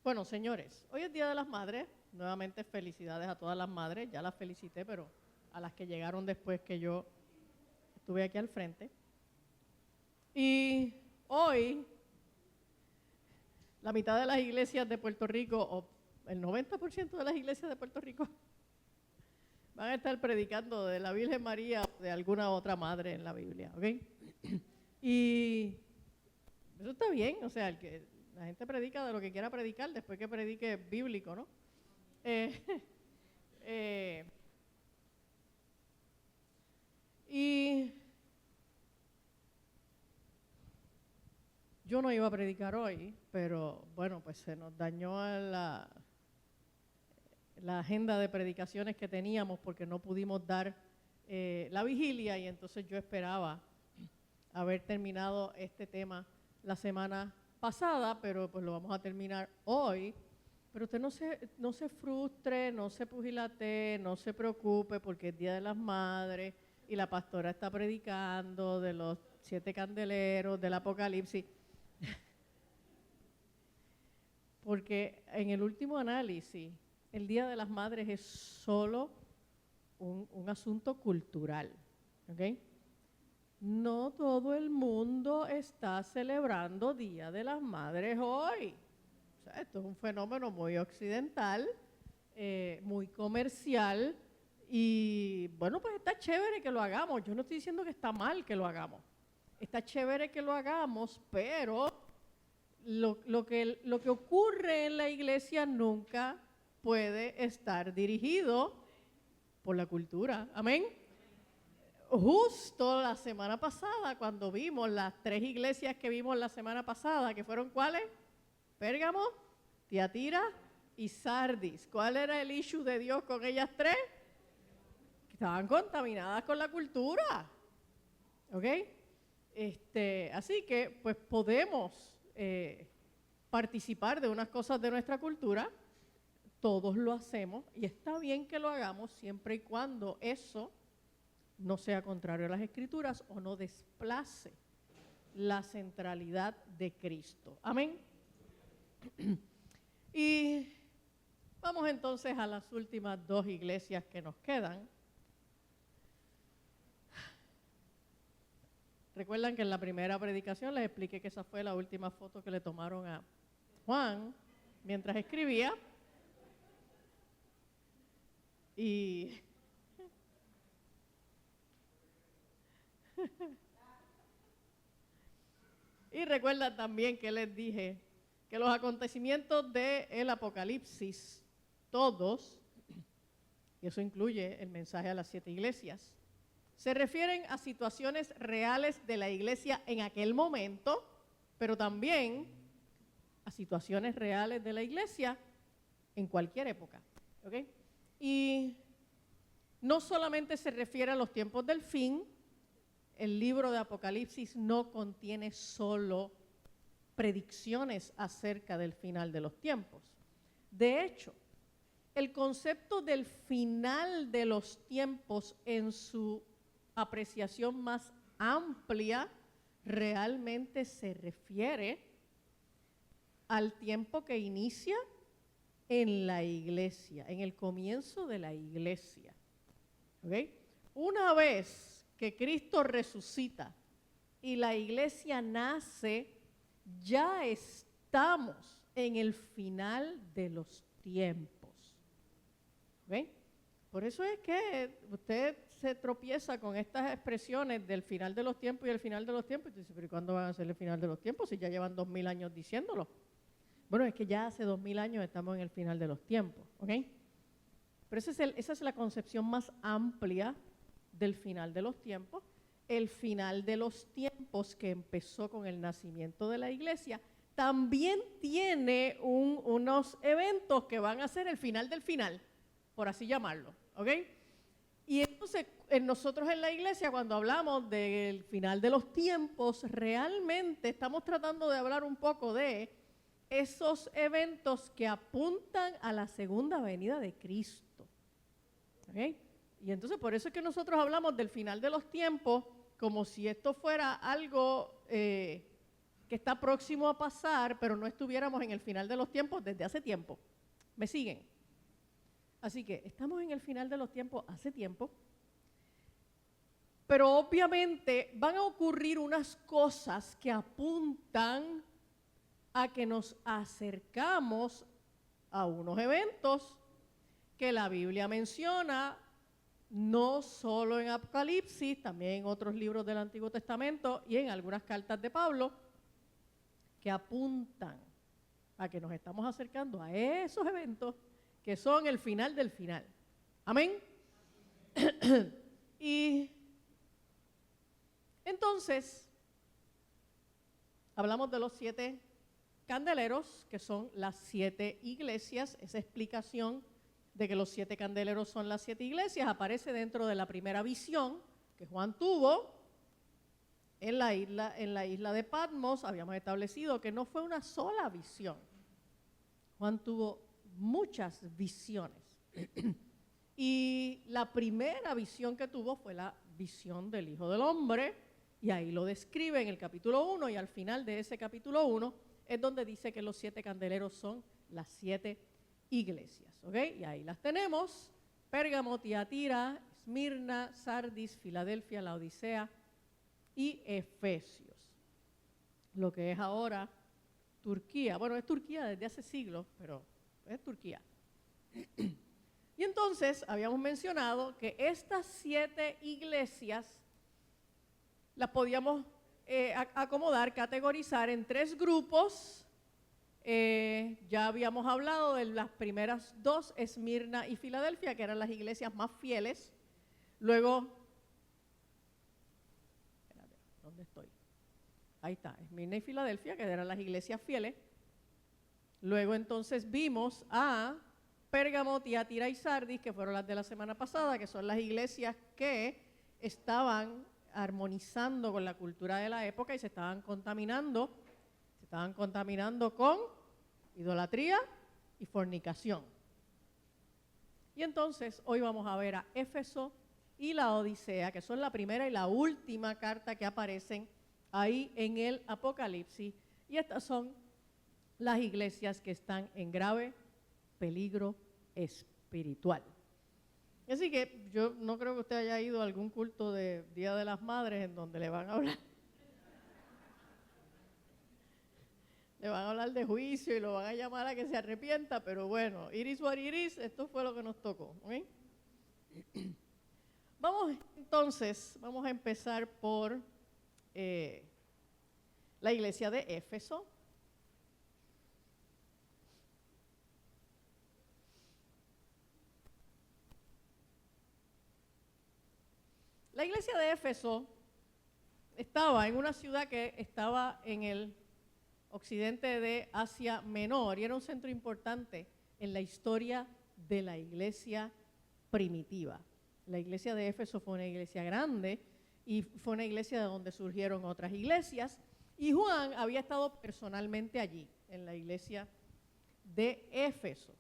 Bueno, señores, hoy es Día de las Madres. Nuevamente felicidades a todas las madres. Ya las felicité, pero a las que llegaron después que yo estuve aquí al frente. Y hoy, la mitad de las iglesias de Puerto Rico, o el 90% de las iglesias de Puerto Rico, van a estar predicando de la Virgen María o de alguna otra madre en la Biblia, ¿ok? Y eso está bien, o sea, la gente predica de lo que quiera predicar después que predique bíblico, ¿no? Y yo no iba a predicar hoy, pero bueno, pues se nos dañó la agenda de predicaciones que teníamos porque no pudimos dar la vigilia, y entonces yo esperaba haber terminado este tema la semana pasada, pero pues lo vamos a terminar hoy. Pero usted no se frustre, no se pugilate, no se preocupe, porque es Día de las Madres y la pastora está predicando de los 7 candeleros, del Apocalipsis. Porque en el último análisis, el Día de las Madres es solo un asunto cultural, ¿ok? No todo el mundo está celebrando Día de las Madres hoy. O sea, esto es un fenómeno muy occidental, muy comercial, y bueno, pues está chévere que lo hagamos. Yo no estoy diciendo que está mal que lo hagamos. Está chévere que lo hagamos, pero lo que ocurre en la iglesia nunca puede estar dirigido por la cultura. Amén. Justo la semana pasada, cuando vimos las 3 iglesias que vimos la semana pasada, que fueron ¿cuáles? Pérgamo, Tiatira y Sardis. ¿Cuál era el issue de Dios con ellas 3? Que estaban contaminadas con la cultura. ¿Ok? Así que pues podemos participar de unas cosas de nuestra cultura. Todos lo hacemos y está bien que lo hagamos siempre y cuando eso no sea contrario a las Escrituras o no desplace la centralidad de Cristo. Amén. Y vamos entonces a las últimas 2 iglesias que nos quedan. Recuerdan que en la primera predicación les expliqué que esa fue la última foto que le tomaron a Juan mientras escribía. Y recuerdan también que les dije que los acontecimientos del Apocalipsis, todos, y eso incluye el mensaje a las 7 iglesias, se refieren a situaciones reales de la iglesia en aquel momento, pero también a situaciones reales de la iglesia en cualquier época. ¿Okay? Y no solamente se refiere a los tiempos del fin. El libro de Apocalipsis no contiene solo predicciones acerca del final de los tiempos. De hecho, el concepto del final de los tiempos en su apreciación más amplia realmente se refiere al tiempo que inicia en la iglesia, en el comienzo de la iglesia. ¿Okay? Una vez que Cristo resucita y la iglesia nace, ya estamos en el final de los tiempos. ¿Okay? Por eso es que usted se tropieza con estas expresiones del final de los tiempos y el final de los tiempos y dice, pero ¿cuándo van a ser el final de los tiempos si ya llevan 2000 años diciéndolo? Bueno, es que ya hace 2000 años estamos en el final de los tiempos, ¿ok? Pero esa es la concepción más amplia del final de los tiempos. El final de los tiempos que empezó con el nacimiento de la iglesia también tiene unos eventos que van a ser el final del final, por así llamarlo, ¿ok? Y entonces nosotros en la iglesia, cuando hablamos del final de los tiempos, realmente estamos tratando de hablar un poco de esos eventos que apuntan a la segunda venida de Cristo. ¿Okay? Y entonces por eso es que nosotros hablamos del final de los tiempos como si esto fuera algo que que está próximo a pasar, pero no estuviéramos en el final de los tiempos desde hace tiempo. ¿Me siguen? Así que estamos en el final de los tiempos hace tiempo, pero obviamente van a ocurrir unas cosas que apuntan a que nos acercamos a unos eventos que la Biblia menciona, no solo en Apocalipsis, también en otros libros del Antiguo Testamento y en algunas cartas de Pablo, que apuntan a que nos estamos acercando a esos eventos que son el final del final. ¿Amén? Y entonces, hablamos de los 7 candeleros, que son las 7 iglesias. Esa explicación de que los 7 candeleros son las 7 iglesias aparece dentro de la primera visión que Juan tuvo en la isla de Patmos. Habíamos establecido que no fue una sola visión. Juan tuvo muchas visiones. Y la primera visión que tuvo fue la visión del Hijo del Hombre, y ahí lo describe en el capítulo 1, y al final de ese capítulo 1 es donde dice que los 7 candeleros son las 7 iglesias, ¿ok? Y ahí las tenemos: Pérgamo, Tiatira, Esmirna, Sardis, Filadelfia, Laodicea y Efesios. Lo que es ahora Turquía. Bueno, es Turquía desde hace siglos, pero es Turquía. Y entonces habíamos mencionado que estas 7 iglesias las podíamos acomodar, categorizar en 3 grupos. Ya habíamos hablado de las primeras 2, Esmirna y Filadelfia, que eran las iglesias más fieles. Luego, espérate, ¿dónde estoy? Ahí está, Esmirna y Filadelfia, que eran las iglesias fieles. Luego entonces vimos a Pérgamo, Tiatira y Sardis, que fueron las de la semana pasada, que son las iglesias que estaban armonizando con la cultura de la época y se estaban contaminando con idolatría y fornicación. Y entonces hoy vamos a ver a Éfeso y la Odisea, que son la primera y la última carta que aparecen ahí en el Apocalipsis, y estas son las iglesias que están en grave peligro espiritual. Así que yo no creo que usted haya ido a algún culto de Día de las Madres en donde le van a hablar de juicio y lo van a llamar a que se arrepienta, pero bueno, iris what iris, esto fue lo que nos tocó, ¿okay? Vamos a empezar por la iglesia de Éfeso. La iglesia de Éfeso estaba en una ciudad que estaba en el occidente de Asia Menor y era un centro importante en la historia de la iglesia primitiva. La iglesia de Éfeso fue una iglesia grande y fue una iglesia de donde surgieron otras iglesias, y Juan había estado personalmente allí, en la iglesia de Éfeso.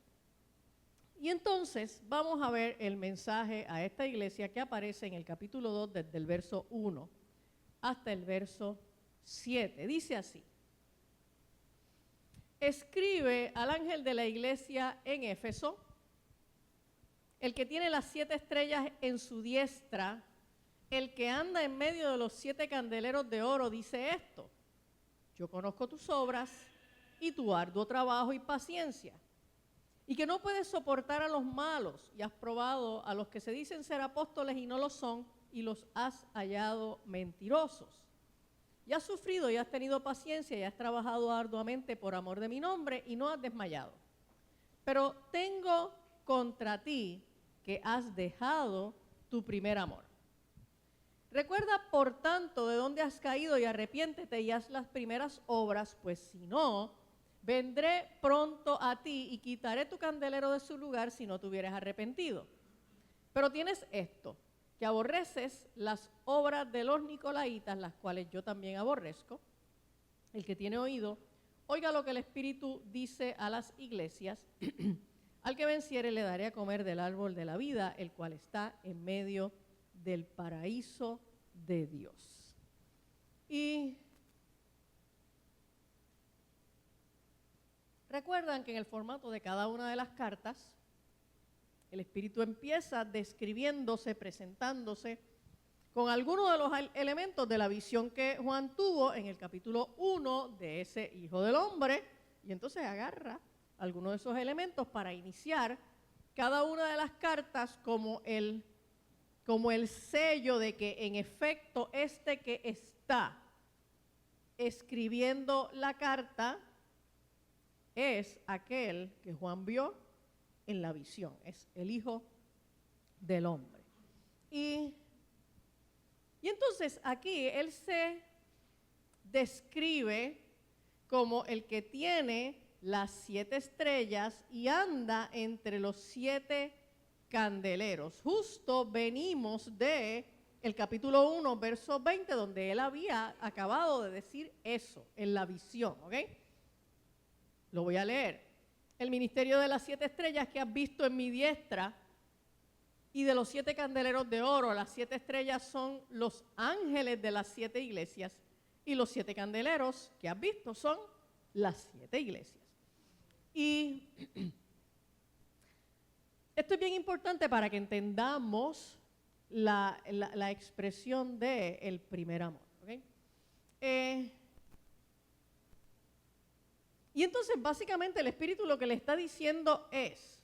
Y entonces vamos a ver el mensaje a esta iglesia que aparece en el capítulo 2 desde el verso 1 hasta el verso 7. Dice así: escribe al ángel de la iglesia en Éfeso, el que tiene las 7 estrellas en su diestra, el que anda en medio de los 7 candeleros de oro, dice esto: yo conozco tus obras y tu arduo trabajo y paciencia, y que no puedes soportar a los malos, y has probado a los que se dicen ser apóstoles y no lo son, y los has hallado mentirosos. Y has sufrido y has tenido paciencia y has trabajado arduamente por amor de mi nombre y no has desmayado. Pero tengo contra ti que has dejado tu primer amor. Recuerda, por tanto, de dónde has caído y arrepiéntete y haz las primeras obras, pues si no, vendré pronto a ti y quitaré tu candelero de su lugar si no te hubieras arrepentido. Pero tienes esto, que aborreces las obras de los nicolaítas, las cuales yo también aborrezco. El que tiene oído, oiga lo que el Espíritu dice a las iglesias. Al que venciere le daré a comer del árbol de la vida, el cual está en medio del paraíso de Dios. Y Recuerdan que en el formato de cada una de las cartas, el Espíritu empieza describiéndose, presentándose con algunos de los elementos de la visión que Juan tuvo en el capítulo 1 de ese Hijo del Hombre, y entonces agarra algunos de esos elementos para iniciar cada una de las cartas como el sello de que en efecto este que está escribiendo la carta es aquel que Juan vio en la visión, es el Hijo del Hombre. Y entonces aquí él se describe como el que tiene las 7 estrellas y anda entre los 7 candeleros. Justo venimos de el capítulo 1, verso 20, donde él había acabado de decir eso en la visión, ¿ok? Lo voy a leer. El ministerio de las 7 estrellas que has visto en mi diestra y de los 7 candeleros de oro. Las 7 estrellas son los ángeles de las 7 iglesias y los 7 candeleros que has visto son las 7 iglesias. Y esto es bien importante para que entendamos la expresión de el primer amor. ¿Okay? Y entonces básicamente el Espíritu lo que le está diciendo es: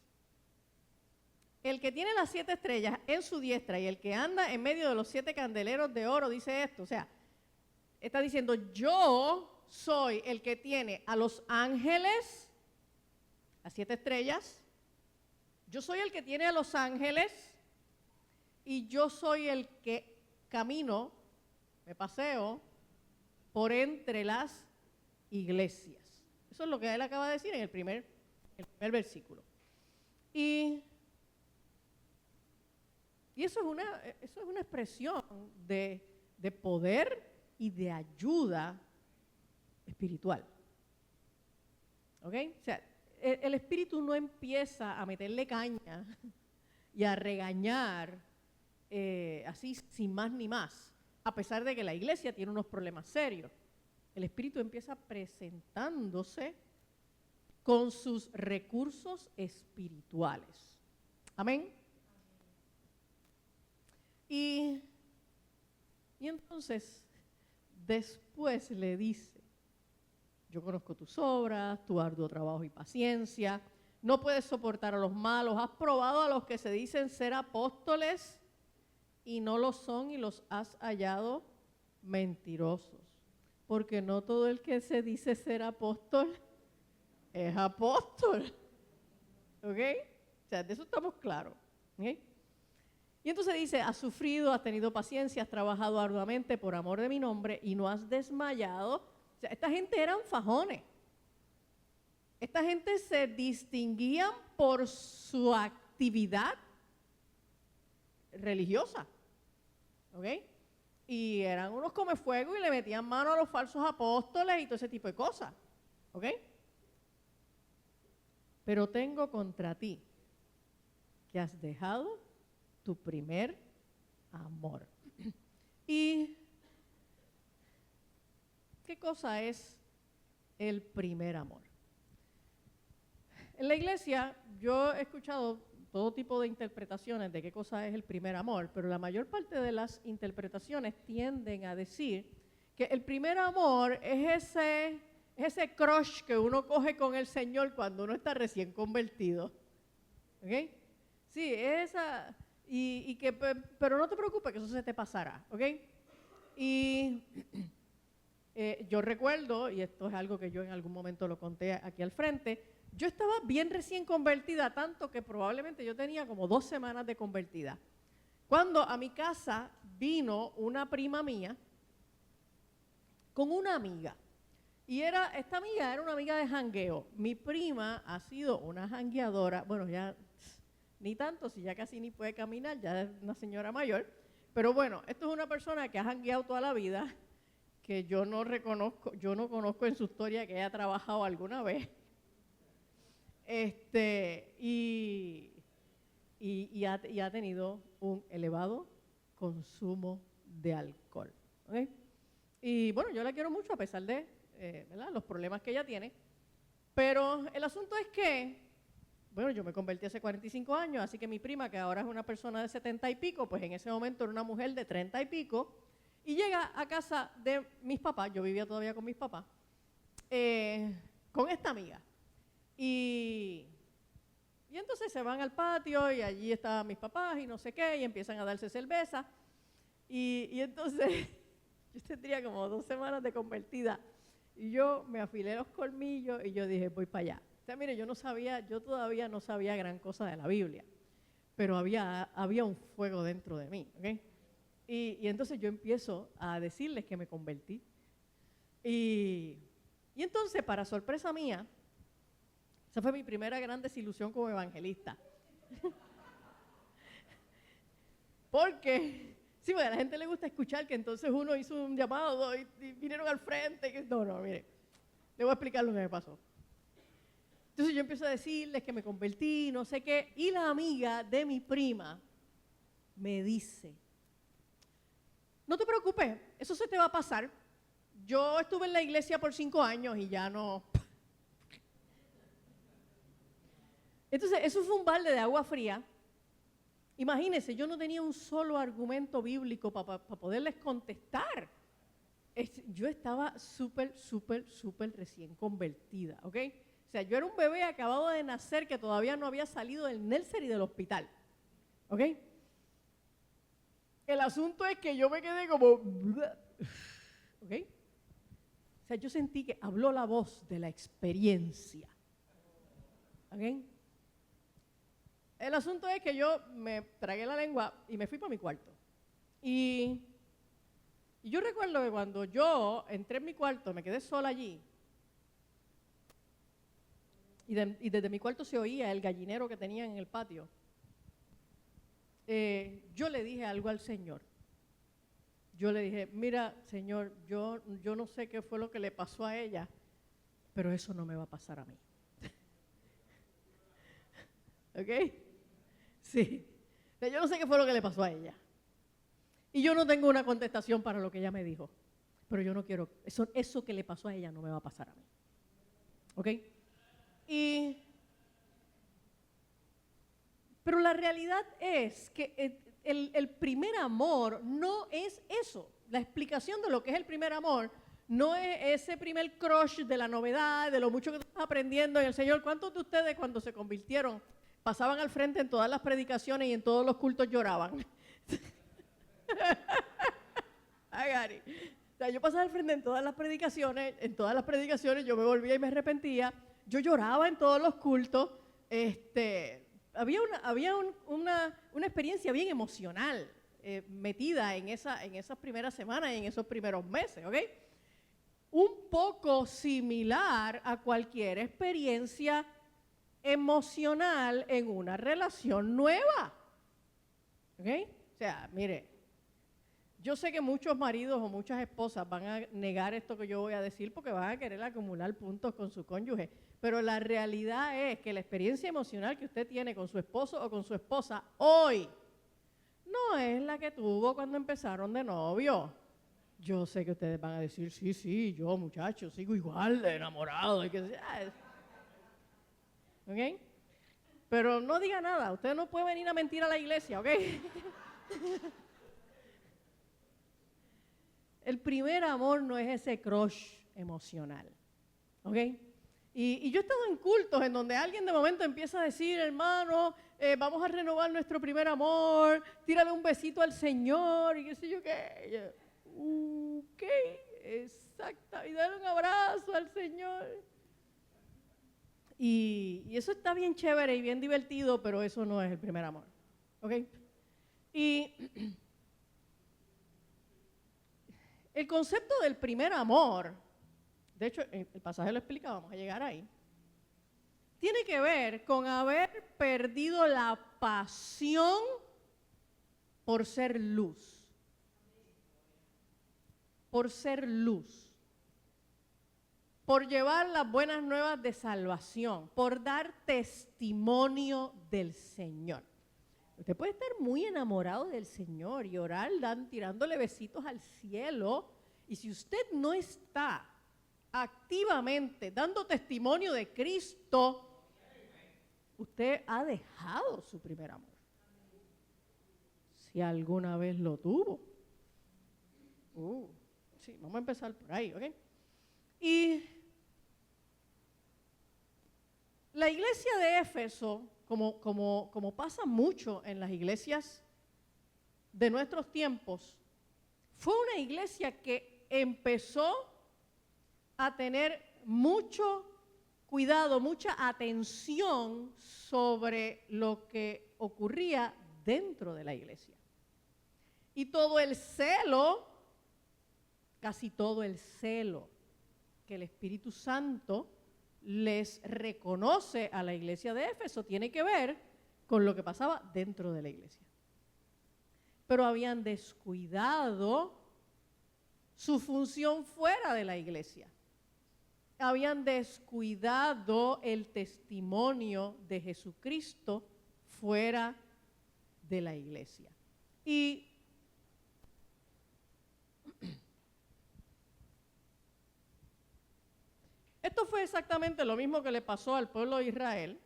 el que tiene las 7 estrellas en su diestra y el que anda en medio de los 7 candeleros de oro dice esto, o sea, está diciendo: yo soy el que tiene a los ángeles, las 7 estrellas, yo soy el que tiene a los ángeles y yo soy el que camino, me paseo por entre las iglesias. Eso es lo que él acaba de decir en el primer versículo. Y eso es una expresión de poder y de ayuda espiritual. ¿Ok? O sea, el Espíritu no empieza a meterle caña y a regañar así sin más ni más, a pesar de que la iglesia tiene unos problemas serios. El Espíritu empieza presentándose con sus recursos espirituales. Amén. Y entonces, después le dice: yo conozco tus obras, tu arduo trabajo y paciencia, no puedes soportar a los malos, has probado a los que se dicen ser apóstoles y no lo son y los has hallado mentirosos. Porque no todo el que se dice ser apóstol es apóstol. ¿Ok? O sea, de eso estamos claros. ¿Okay? Y entonces dice: has sufrido, has tenido paciencia, has trabajado arduamente por amor de mi nombre y no has desmayado. O sea, esta gente eran fajones. Esta gente se distinguían por su actividad religiosa. ¿Ok? Y eran unos comefuegos y le metían mano a los falsos apóstoles y todo ese tipo de cosas. ¿Ok? Pero tengo contra ti que has dejado tu primer amor. ¿Y qué cosa es el primer amor? En la iglesia yo he escuchado todo tipo de interpretaciones de qué cosa es el primer amor, pero la mayor parte de las interpretaciones tienden a decir que el primer amor es ese crush que uno coge con el Señor cuando uno está recién convertido. ¿Ok? Sí, es esa, pero no te preocupes que eso se te pasará. ¿Ok? Y yo recuerdo, y esto es algo que yo en algún momento lo conté aquí al frente, yo estaba bien recién convertida, tanto que probablemente yo tenía como 2 semanas de convertida, cuando a mi casa vino una prima mía con una amiga. Y esta amiga era una amiga de jangueo. Mi prima ha sido una jangueadora, bueno, ya ni tanto, si ya casi ni puede caminar, ya es una señora mayor. Pero bueno, esto es una persona que ha jangueado toda la vida, que yo no conozco en su historia que haya trabajado alguna vez. Y ha tenido un elevado consumo de alcohol. ¿Okay? Y bueno, yo la quiero mucho a pesar de ¿verdad? Los problemas que ella tiene. Pero el asunto es que, bueno, yo me convertí hace 45 años, así que mi prima, que ahora es una persona de 70 y pico, pues en ese momento era una mujer de 30 y pico, y llega a casa de mis papás, yo vivía todavía con mis papás, con esta amiga. Y entonces se van al patio y allí estaban mis papás y no sé qué, y empiezan a darse cerveza. Y entonces yo tendría como 2 semanas de convertida y yo me afilé los colmillos y yo dije, voy para allá. O sea, mire, yo todavía no sabía gran cosa de la Biblia, pero había un fuego dentro de mí, ¿ok? Y entonces yo empiezo a decirles que me convertí. Y entonces, para sorpresa mía, esa fue mi primera gran desilusión como evangelista. Porque a la gente le gusta escuchar que entonces uno hizo un llamado y vinieron al frente. No, mire, le voy a explicar lo que me pasó. Entonces yo empiezo a decirles que me convertí, no sé qué, y la amiga de mi prima me dice, no te preocupes, eso se te va a pasar. Yo estuve en la iglesia por 5 años y ya no. Entonces, eso fue un balde de agua fría. Imagínense, yo no tenía un solo argumento bíblico para poderles contestar. Yo estaba súper recién convertida, ¿ok? O sea, yo era un bebé acabado de nacer que todavía no había salido del nursery del hospital, ¿ok? El asunto es que yo me quedé como, ¿ok? O sea, yo sentí que habló la voz de la experiencia, ¿ok? El asunto es que yo me tragué la lengua y me fui para mi cuarto. Y yo recuerdo que cuando yo entré en mi cuarto, me quedé sola allí, y desde mi cuarto se oía el gallinero que tenían en el patio, yo le dije algo al Señor. Yo le dije, mira, Señor, yo no sé qué fue lo que le pasó a ella, pero eso no me va a pasar a mí. ¿Ok? Sí. Yo no sé qué fue lo que le pasó a ella. Y yo no tengo una contestación para lo que ella me dijo. Pero yo no quiero, eso que le pasó a ella no me va a pasar a mí. ¿Ok? Pero la realidad es que el primer amor no es eso. La explicación de lo que es el primer amor no es ese primer crush de la novedad, de lo mucho que estás aprendiendo en el Señor. ¿Cuántos de ustedes cuando se convirtieron pasaban al frente en todas las predicaciones y en todos los cultos lloraban? Ay, Gary. O sea, yo pasaba al frente en todas las predicaciones yo me volvía y me arrepentía, yo lloraba en todos los cultos, había una experiencia bien emocional metida en esas primeras semanas y en esos primeros meses, ¿ok? Un poco similar a cualquier experiencia emocional en una relación nueva, ¿ok? O sea, mire, yo sé que muchos maridos o muchas esposas van a negar esto que yo voy a decir porque van a querer acumular puntos con su cónyuge, pero la realidad es que la experiencia emocional que usted tiene con su esposo o con su esposa hoy no es la que tuvo cuando empezaron de novio. Yo sé que ustedes van a decir, sí, yo muchacho, sigo igual de enamorado. ¿Ok? Pero no diga nada, usted no puede venir a mentir a la iglesia, ¿ok? El primer amor no es ese crush emocional, ¿ok? Y yo he estado en cultos en donde alguien de momento empieza a decir, hermano, vamos a renovar nuestro primer amor, tírale un besito al Señor, y qué sé yo qué. Ok, exacto, y dale un abrazo al Señor. Y eso está bien chévere y bien divertido, pero eso no es el primer amor, ¿ok? Y el concepto del primer amor, de hecho, el pasaje lo explica, vamos a llegar ahí, tiene que ver con haber perdido la pasión por ser luz. Por ser luz. Por llevar las buenas nuevas de salvación. Por dar testimonio del Señor. Usted puede estar muy enamorado del Señor y orar tirándole besitos al cielo. Y si usted no está activamente dando testimonio de Cristo, usted ha dejado su primer amor. Si alguna vez lo tuvo. Sí, vamos a empezar por ahí, ¿ok? Y la iglesia de Éfeso, como pasa mucho en las iglesias de nuestros tiempos, fue una iglesia que empezó a tener mucho cuidado, mucha atención sobre lo que ocurría dentro de la iglesia. Y todo el celo, casi todo el celo que el Espíritu Santo les reconoce a la iglesia de Éfeso tiene que ver con lo que pasaba dentro de la iglesia. Pero habían descuidado su función fuera de la iglesia. Habían descuidado el testimonio de Jesucristo fuera de la iglesia. Y esto fue exactamente lo mismo que le pasó al pueblo de Israel.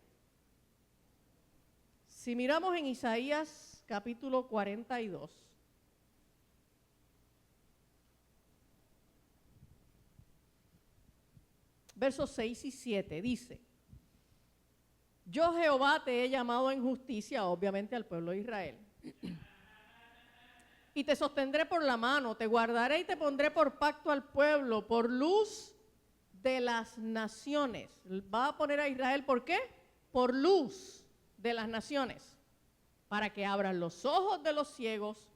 Si miramos en Isaías capítulo 42, versos 6 y 7, dice: yo Jehová te he llamado en justicia, obviamente al pueblo de Israel, y te sostendré por la mano, te guardaré y te pondré por pacto al pueblo, por luz de las naciones. Va a poner a Israel, ¿por qué? Por luz de las naciones, para que abran los ojos de los ciegos,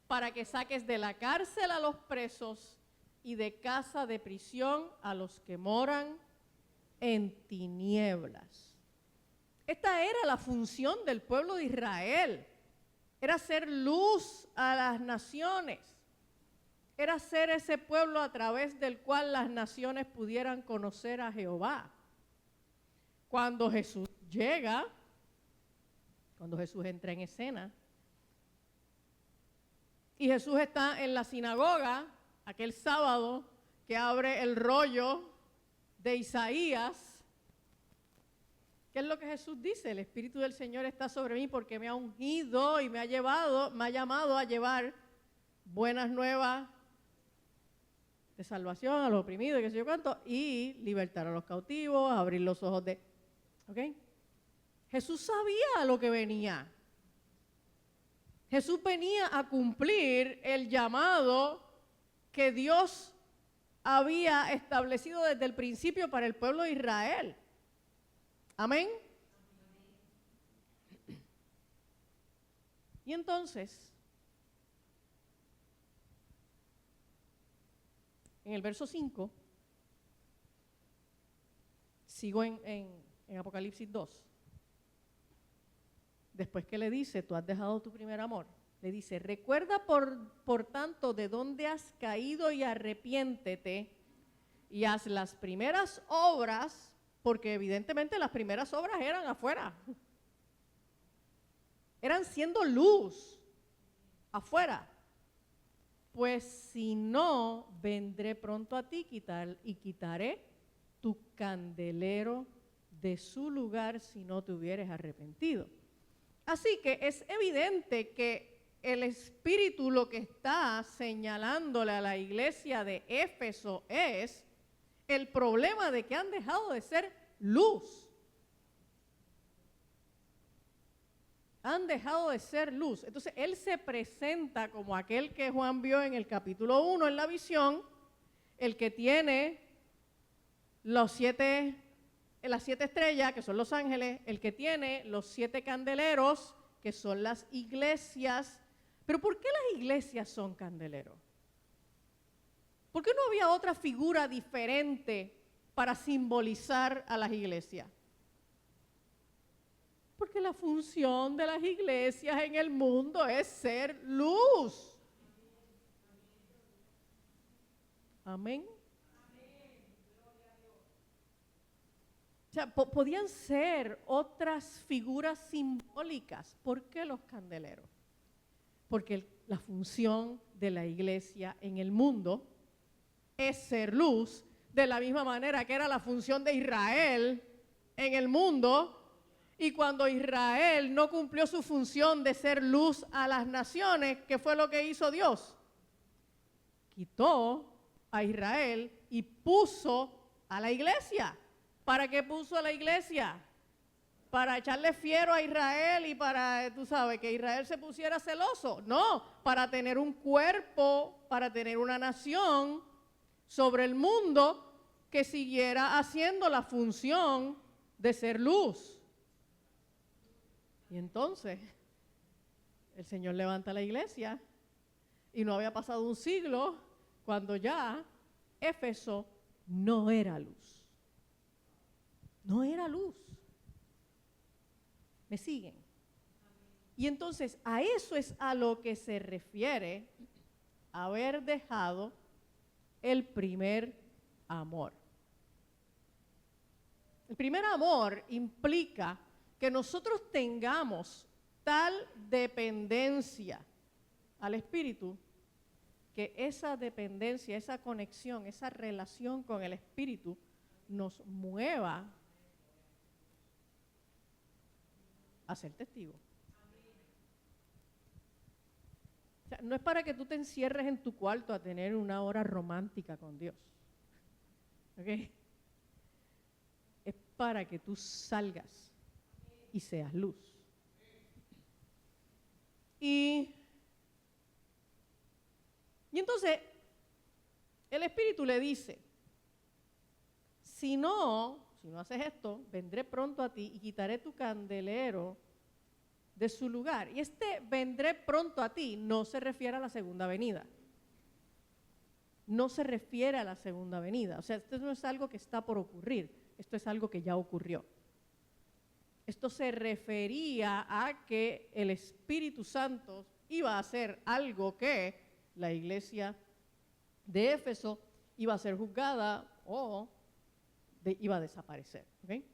para que saques de la cárcel a los presos y de casa de prisión a los que moran en tinieblas. Esta era la función del pueblo de Israel, era ser luz a las naciones, era ser ese pueblo a través del cual las naciones pudieran conocer a Jehová. Cuando Jesús llega, cuando Jesús entra en escena, y Jesús está en la sinagoga, aquel sábado que abre el rollo de Isaías, ¿qué es lo que Jesús dice? El Espíritu del Señor está sobre mí porque me ha ungido y me ha llamado a llevar buenas nuevas de salvación a los oprimidos y qué sé yo cuánto, y libertar a los cautivos, abrir los ojos de... ¿Ok? Jesús sabía lo que venía. Jesús venía a cumplir el llamado que Dios había establecido desde el principio para el pueblo de Israel. Amén. Y entonces, en el verso 5, sigo en Apocalipsis 2. Después que le dice, tú has dejado tu primer amor, le dice, recuerda por tanto de dónde has caído y arrepiéntete y haz las primeras obras, porque evidentemente las primeras obras eran afuera. Eran siendo luz afuera. Pues si no, vendré pronto a ti y quitaré tu candelero de su lugar si no te hubieres arrepentido. Así que es evidente que el Espíritu lo que está señalándole a la iglesia de Éfeso es el problema de que han dejado de ser luz. Han dejado de ser luz. Entonces, él se presenta como aquel que Juan vio en el capítulo 1 en la visión, el que tiene las 7 estrellas, que son los ángeles, el que tiene los 7 candeleros, que son las iglesias. Pero ¿por qué las iglesias son candeleros? ¿Por qué no había otra figura diferente para simbolizar a las iglesias? Porque la función de las iglesias en el mundo es ser luz. Amén. O sea, podían ser otras figuras simbólicas. ¿Por qué los candeleros? Porque la función de la iglesia en el mundo es ser luz, de la misma manera que era la función de Israel en el mundo. Y cuando Israel no cumplió su función de ser luz a las naciones, ¿qué fue lo que hizo Dios? Quitó a Israel y puso a la iglesia. ¿Para qué puso a la iglesia? Para echarle fiero a Israel y para, tú sabes, que Israel se pusiera celoso. No, para tener un cuerpo, para tener una nación sobre el mundo que siguiera haciendo la función de ser luz. Y entonces, el Señor levanta la iglesia y no había pasado un siglo cuando ya Éfeso no era luz. No era luz. ¿Me siguen? Y entonces a eso es a lo que se refiere haber dejado el primer amor. El primer amor implica que nosotros tengamos tal dependencia al Espíritu, que esa dependencia, esa conexión, esa relación con el Espíritu nos mueva a ser testigo. O sea, no es para que tú te encierres en tu cuarto a tener una hora romántica con Dios. ¿Ok? Es para que tú salgas y seas luz. Y entonces, el Espíritu le dice, si no haces esto, vendré pronto a ti y quitaré tu candelero de su lugar. Y este vendré pronto a ti no se refiere a la segunda venida. No se refiere a la segunda venida. O sea, esto no es algo que está por ocurrir, esto es algo que ya ocurrió. Esto se refería a que el Espíritu Santo iba a hacer algo que la iglesia de Éfeso iba a ser juzgada o iba a desaparecer. ¿Okay?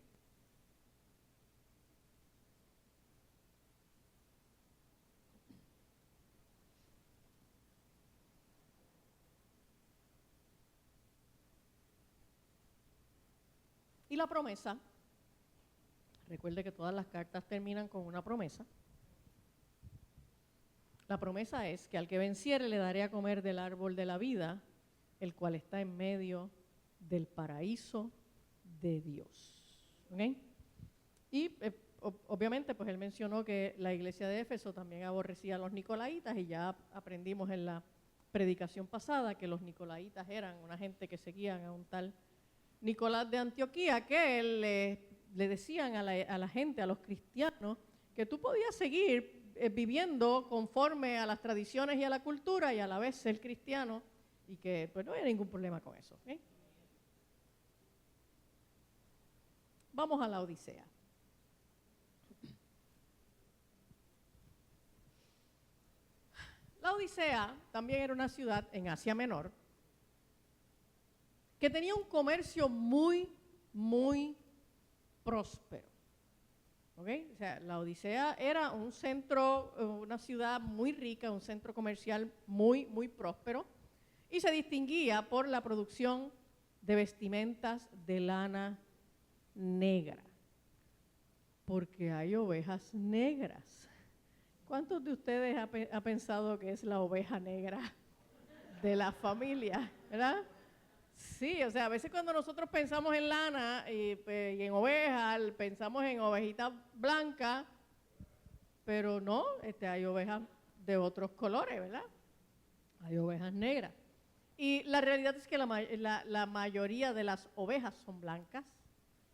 Y la promesa, recuerde que todas las cartas terminan con una promesa. La promesa es que al que venciere le daré a comer del árbol de la vida, el cual está en medio del paraíso de Dios. ¿Okay? Y obviamente pues él mencionó que la iglesia de Éfeso también aborrecía a los nicolaítas y ya aprendimos en la predicación pasada que los nicolaítas eran una gente que seguían a un tal Nicolás de Antioquía que le decían a la gente, a los cristianos, que tú podías seguir viviendo conforme a las tradiciones y a la cultura y a la vez ser cristiano y que pues no hay ningún problema con eso. ¿Okay? Vamos a la Odisea. La Odisea también era una ciudad en Asia Menor que tenía un comercio muy, muy próspero. ¿Okay? O sea, la Odisea era un centro, una ciudad muy rica, un centro comercial muy, muy próspero y se distinguía por la producción de vestimentas de lana negra, porque hay ovejas negras. ¿Cuántos de ustedes ha pensado que es la oveja negra de la familia? ¿Verdad? Sí, o sea, a veces cuando nosotros pensamos en lana y en ovejas, pensamos en ovejitas blancas, pero no, hay ovejas de otros colores, ¿verdad? Hay ovejas negras. Y la realidad es que la mayoría de las ovejas son blancas,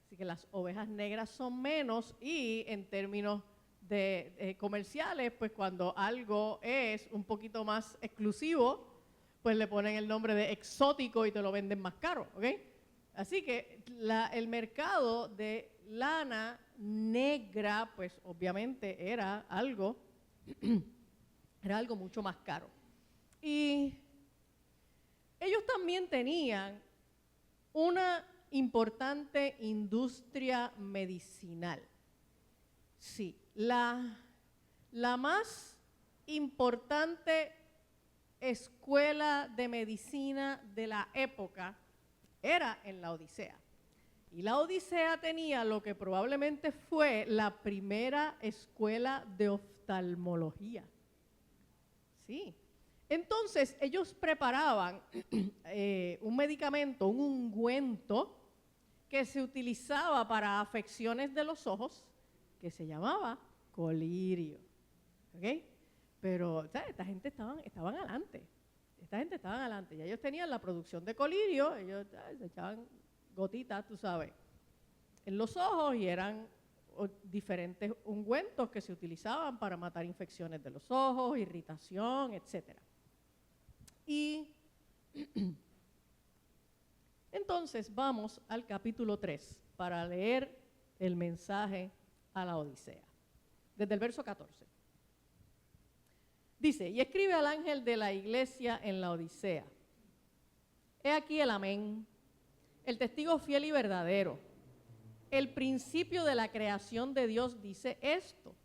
así que las ovejas negras son menos y en términos de comerciales, pues cuando algo es un poquito más exclusivo, pues le ponen el nombre de exótico y te lo venden más caro, ¿ok? Así que el mercado de lana negra, pues obviamente era algo mucho más caro. Y ellos también tenían una importante industria medicinal. Sí, la más importante escuela de medicina de la época era en la Odisea. Y la Odisea tenía lo que probablemente fue la primera escuela de oftalmología. Sí. Entonces, ellos preparaban un medicamento, un ungüento, que se utilizaba para afecciones de los ojos, que se llamaba colirio. ¿Ok? Pero, ¿sabes? Esta gente estaban adelante. Esta gente estaban adelante. Y ellos tenían la producción de colirio, ellos se echaban gotitas, tú sabes, en los ojos, y eran diferentes ungüentos que se utilizaban para matar infecciones de los ojos, irritación, etc. Y entonces vamos al capítulo 3 para leer el mensaje a la Odisea, desde el verso 14. Dice, y escribe al ángel de la iglesia en la Odisea, he aquí el amén, el testigo fiel y verdadero, el principio de la creación de Dios dice esto,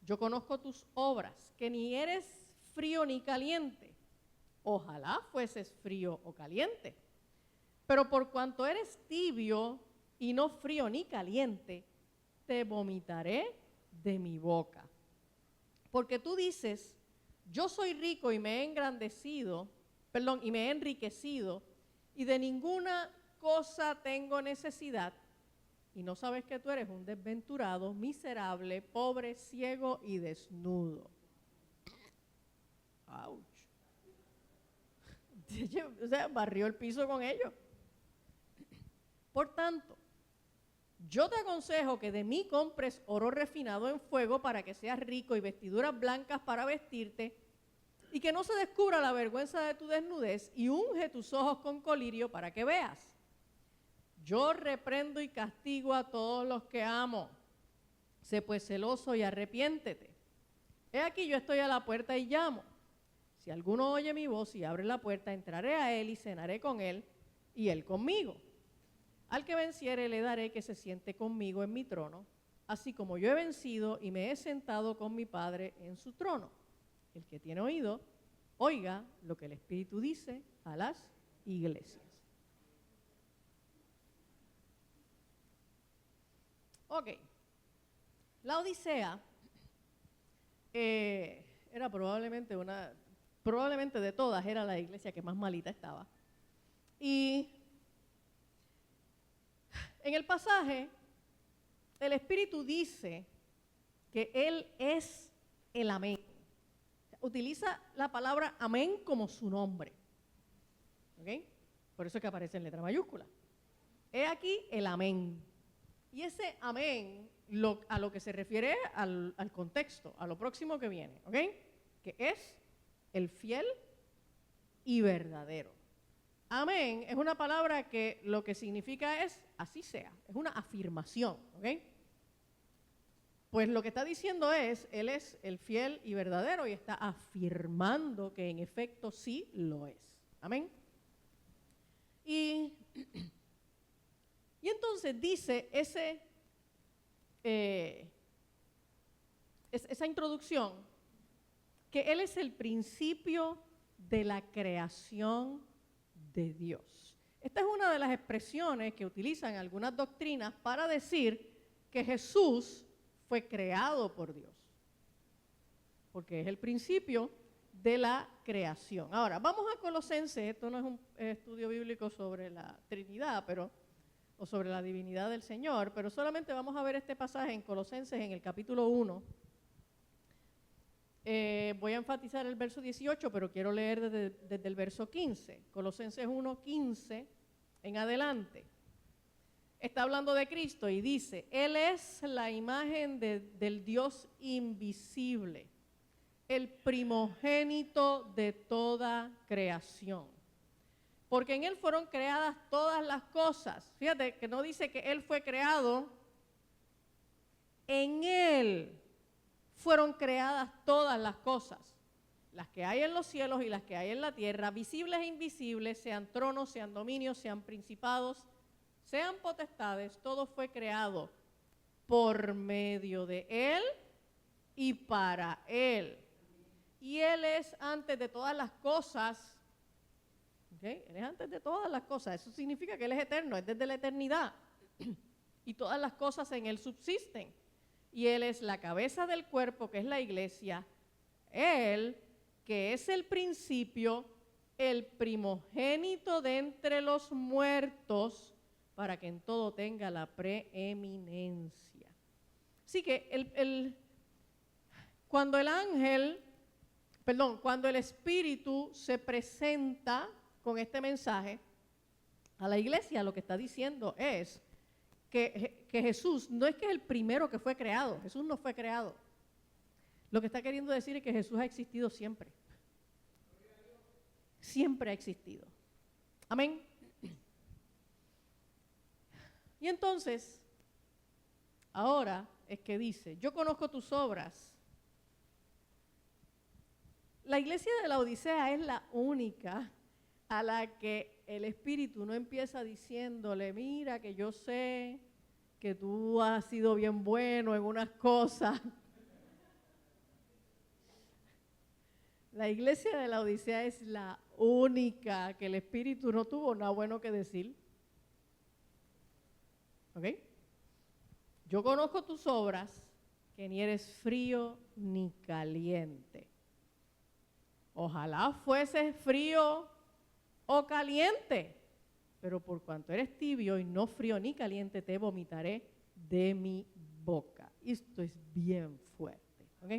yo conozco tus obras, que ni eres frío ni caliente, ojalá fueses frío o caliente, pero por cuanto eres tibio y no frío ni caliente, te vomitaré de mi boca. Porque tú dices, yo soy rico y me he engrandecido, y me he enriquecido, y de ninguna cosa tengo necesidad, y no sabes que tú eres un desventurado, miserable, pobre, ciego y desnudo. ¡Auch! O sea, barrió el piso con ellos. Por tanto, yo te aconsejo que de mí compres oro refinado en fuego para que seas rico y vestiduras blancas para vestirte y que no se descubra la vergüenza de tu desnudez y unge tus ojos con colirio para que veas. Yo reprendo y castigo a todos los que amo. Sé pues celoso y arrepiéntete. He aquí yo estoy a la puerta y llamo. Si alguno oye mi voz y abre la puerta, entraré a él y cenaré con él y él conmigo. Al que venciere le daré que se siente conmigo en mi trono, así como yo he vencido y me he sentado con mi Padre en su trono. El que tiene oído, oiga lo que el Espíritu dice a las iglesias. Ok, la Odisea era probablemente de todas, era la iglesia que más malita estaba. Y en el pasaje, el Espíritu dice que Él es el amén. Utiliza la palabra amén como su nombre. ¿Ok? Por eso es que aparece en letra mayúscula. He aquí el amén. Y ese amén a lo que se refiere al contexto, a lo próximo que viene, ¿ok? Que es el fiel y verdadero. Amén es una palabra que lo que significa es así sea, es una afirmación, ¿ok? Pues lo que está diciendo es, Él es el fiel y verdadero y está afirmando que en efecto sí lo es. Amén. Y entonces dice esa introducción que Él es el principio de la creación de Dios. Esta es una de las expresiones que utilizan algunas doctrinas para decir que Jesús fue creado por Dios, porque es el principio de la creación. Ahora, vamos a Colosenses. Esto no es un estudio bíblico sobre la Trinidad, o sobre la divinidad del Señor, pero solamente vamos a ver este pasaje en Colosenses en el capítulo 1. Voy a enfatizar el verso 18, pero quiero leer desde el verso 15. Colosenses 1:15 en adelante. Está hablando de Cristo y dice, Él es la imagen del Dios invisible, el primogénito de toda creación. Porque en Él fueron creadas todas las cosas. Fíjate que no dice que Él fue creado, en Él fueron creadas todas las cosas, las que hay en los cielos y las que hay en la tierra, visibles e invisibles, sean tronos, sean dominios, sean principados, sean potestades, todo fue creado por medio de Él y para Él. Y Él es antes de todas las cosas, ¿Okay? Él es antes de todas las cosas. Eso significa que Él es eterno, es desde la eternidad. Y todas las cosas en Él subsisten. Y Él es la cabeza del cuerpo, que es la iglesia. Él, que es el principio, el primogénito de entre los muertos, para que en todo tenga la preeminencia. Así que cuando el Espíritu se presenta con este mensaje a la iglesia, lo que está diciendo es que Jesús no es que es el primero que fue creado. Jesús no fue creado. Lo que está queriendo decir es que Jesús ha existido siempre. Siempre ha existido. Amén. Y entonces, ahora es que dice, yo conozco tus obras. La iglesia de la Odisea es la única a la que el Espíritu no empieza diciéndole, mira que yo sé que tú has sido bien bueno en unas cosas. La iglesia de la Odisea es la única que el Espíritu no tuvo nada bueno que decir. ¿Ok? Yo conozco tus obras, que ni eres frío ni caliente. Ojalá fueses frío o caliente, pero por cuanto eres tibio y no frío ni caliente, te vomitaré de mi boca. Esto es bien fuerte. ¿Ok?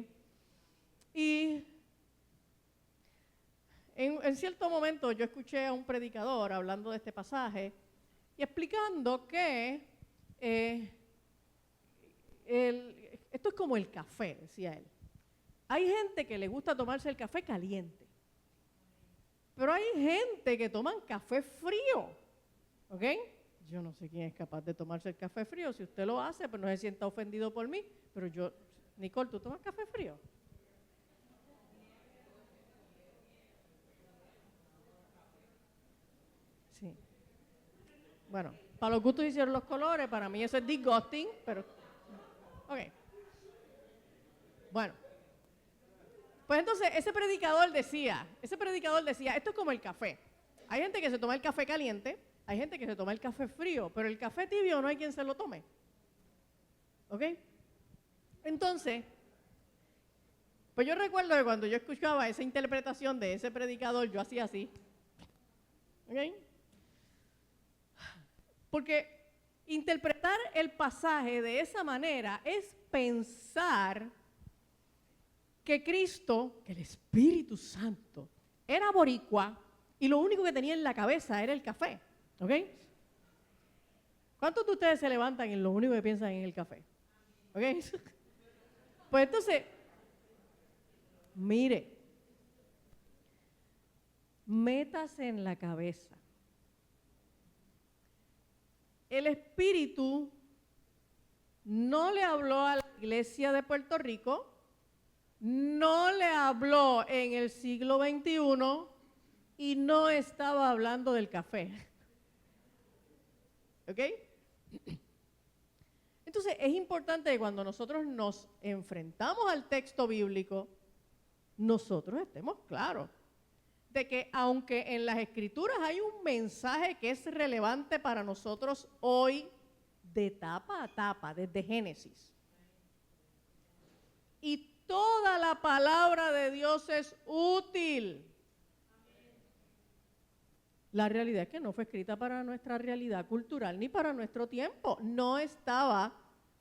Y en cierto momento yo escuché a un predicador hablando de este pasaje y explicando que esto es como el café, decía él. Hay gente que le gusta tomarse el café caliente, pero hay gente que toman café frío, ¿ok? Yo no sé quién es capaz de tomarse el café frío. Si usted lo hace, pues no se sienta ofendido por mí, pero yo, Nicole, ¿tú tomas café frío? Sí. Bueno, para los gustos hicieron los colores, para mí eso es disgusting, pero... Ok. Bueno. Pues entonces ese predicador decía, esto es como el café. Hay gente que se toma el café caliente, hay gente que se toma el café frío, pero el café tibio no hay quien se lo tome. ¿Ok? Entonces, pues yo recuerdo que cuando yo escuchaba esa interpretación de ese predicador, yo hacía así. ¿Ok? Porque interpretar el pasaje de esa manera es pensar que Cristo, que el Espíritu Santo, era boricua y lo único que tenía en la cabeza era el café. ¿Ok? ¿Cuántos de ustedes se levantan y lo único que piensan en el café? ¿Ok? Pues entonces, mire, métase en la cabeza. El Espíritu no le habló a la iglesia de Puerto Rico, no le habló en el siglo XXI y no estaba hablando del café. ¿Ok? Entonces es importante que cuando nosotros nos enfrentamos al texto bíblico, nosotros estemos claros de que aunque en las Escrituras hay un mensaje que es relevante para nosotros hoy, de tapa a tapa, desde Génesis, y toda la palabra de Dios es útil. La realidad es que no fue escrita para nuestra realidad cultural ni para nuestro tiempo. No estaba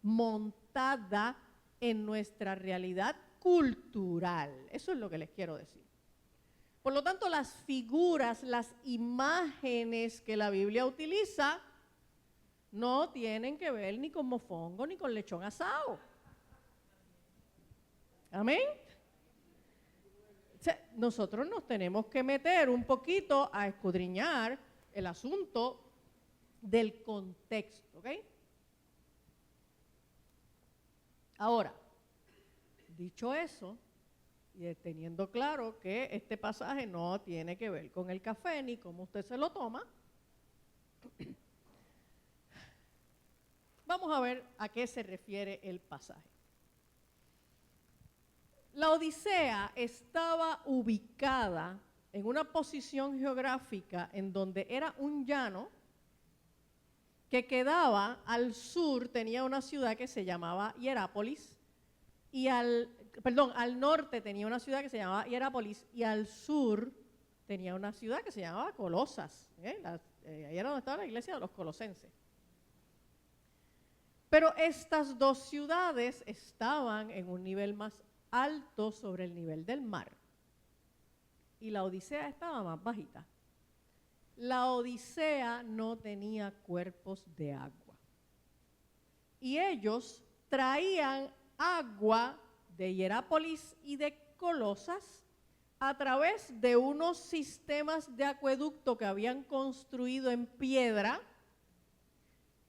montada en nuestra realidad cultural. Eso es lo que les quiero decir. Por lo tanto, las figuras, las imágenes que la Biblia utiliza no tienen que ver ni con mofongo ni con lechón asado. Amén. O sea, nosotros nos tenemos que meter un poquito a escudriñar el asunto del contexto, ¿ok? Ahora, dicho eso, y teniendo claro que este pasaje no tiene que ver con el café ni cómo usted se lo toma, vamos a ver a qué se refiere el pasaje. La Odisea estaba ubicada en una posición geográfica en donde era un llano que quedaba al sur, tenía una ciudad que se llamaba Hierápolis, y al norte tenía una ciudad que se llamaba Hierápolis, y al sur tenía una ciudad que se llamaba Colosas. Ahí era donde estaba la iglesia de los colosenses. Pero estas dos ciudades estaban en un nivel más alto sobre el nivel del mar. Y la Odisea estaba más bajita. La Odisea no tenía cuerpos de agua. Y ellos traían agua de Hierápolis y de Colosas a través de unos sistemas de acueducto que habían construido en piedra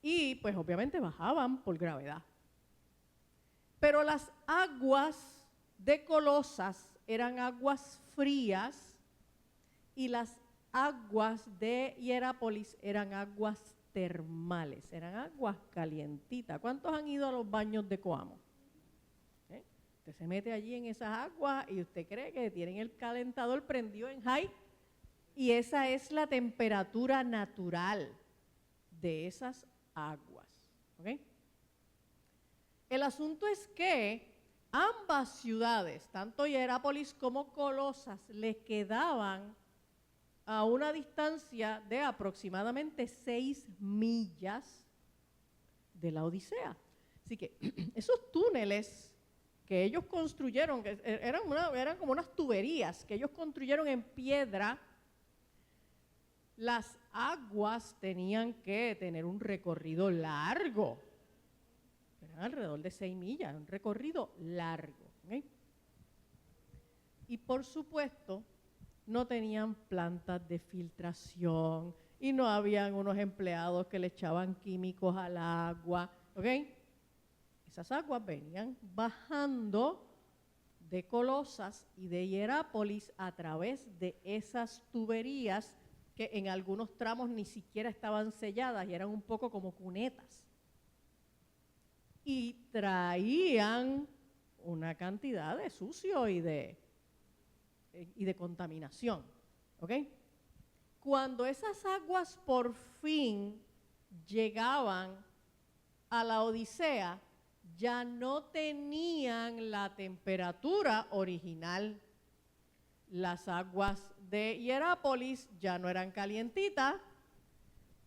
y pues obviamente bajaban por gravedad. Pero las aguas de Colosas eran aguas frías y las aguas de Hierápolis eran aguas termales, eran aguas calientitas. ¿Cuántos han ido a los baños de Coamo? Usted se mete allí en esas aguas y usted cree que tienen el calentador prendido en high y esa es la temperatura natural de esas aguas. ¿Okay? El asunto es que ambas ciudades, tanto Hierápolis como Colosas, le quedaban a una distancia de aproximadamente 6 millas de la Odisea. Así que esos túneles que ellos construyeron, que eran como unas tuberías que ellos construyeron en piedra, las aguas tenían que tener un recorrido largo. Eran alrededor de 6 millas, un recorrido largo. ¿Okay? Y por supuesto, no tenían plantas de filtración y no habían unos empleados que le echaban químicos al agua. ¿Ok? Esas aguas venían bajando de Colosas y de Hierápolis a través de esas tuberías que en algunos tramos ni siquiera estaban selladas y eran un poco como cunetas. Y traían una cantidad de sucio y de contaminación. ¿Ok? Cuando esas aguas por fin llegaban a la Odisea, ya no tenían la temperatura original. Las aguas de Hierápolis ya no eran calientitas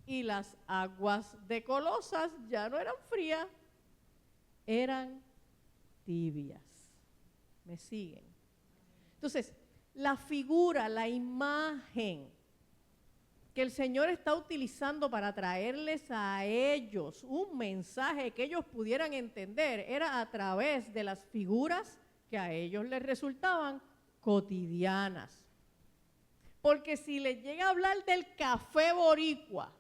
y las aguas de Colosas ya no eran frías, eran tibias. ¿Me siguen? Entonces, la figura, la imagen que el Señor está utilizando para traerles a ellos un mensaje que ellos pudieran entender era a través de las figuras que a ellos les resultaban cotidianas. Porque si les llega a hablar del café boricua,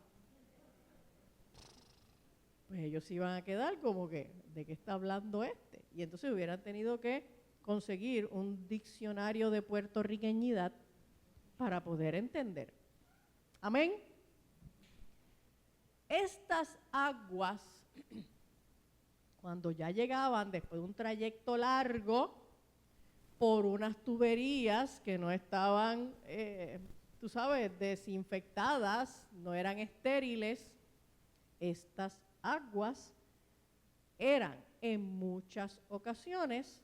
pues ellos se iban a quedar como que, ¿de qué está hablando este? Y entonces hubieran tenido que conseguir un diccionario de puertorriqueñidad para poder entender. Amén. Estas aguas, cuando ya llegaban después de un trayecto largo por unas tuberías que no estaban, tú sabes, desinfectadas, no eran estériles, estas aguas eran en muchas ocasiones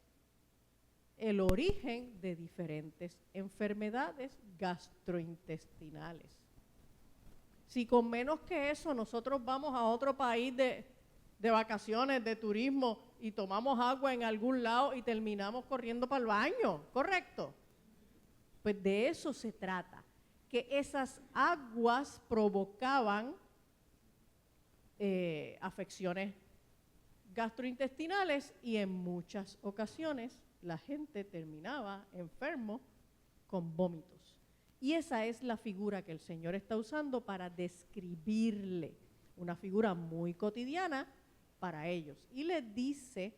el origen de diferentes enfermedades gastrointestinales. Si con menos que eso nosotros vamos a otro país de vacaciones, de turismo, y tomamos agua en algún lado y terminamos corriendo para el baño, ¿correcto? Pues de eso se trata, que esas aguas provocaban afecciones gastrointestinales y en muchas ocasiones la gente terminaba enfermo con vómitos. Y esa es la figura que el Señor está usando para describirle, una figura muy cotidiana para ellos. Y les dice,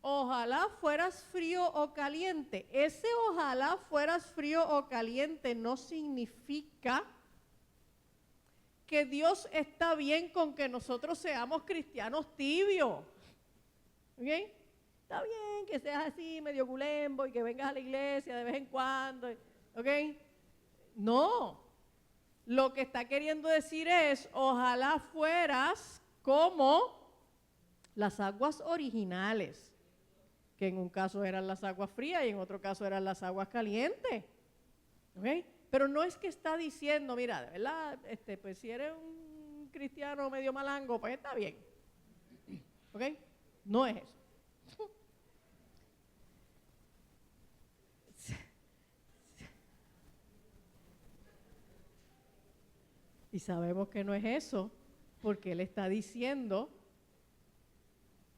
ojalá fueras frío o caliente. Ese ojalá fueras frío o caliente no significa que Dios está bien con que nosotros seamos cristianos tibios. ¿Ok? Está bien que seas así medio culembo y que vengas a la iglesia de vez en cuando. ¿Ok? No, lo que está queriendo decir es, ojalá fueras como las aguas originales, que en un caso eran las aguas frías y en otro caso eran las aguas calientes. ¿Okay? Pero no es que está diciendo, mira, de verdad, pues si eres un cristiano medio malango, pues está bien. ¿Ok? No es eso. Y sabemos que no es eso, porque Él está diciendo,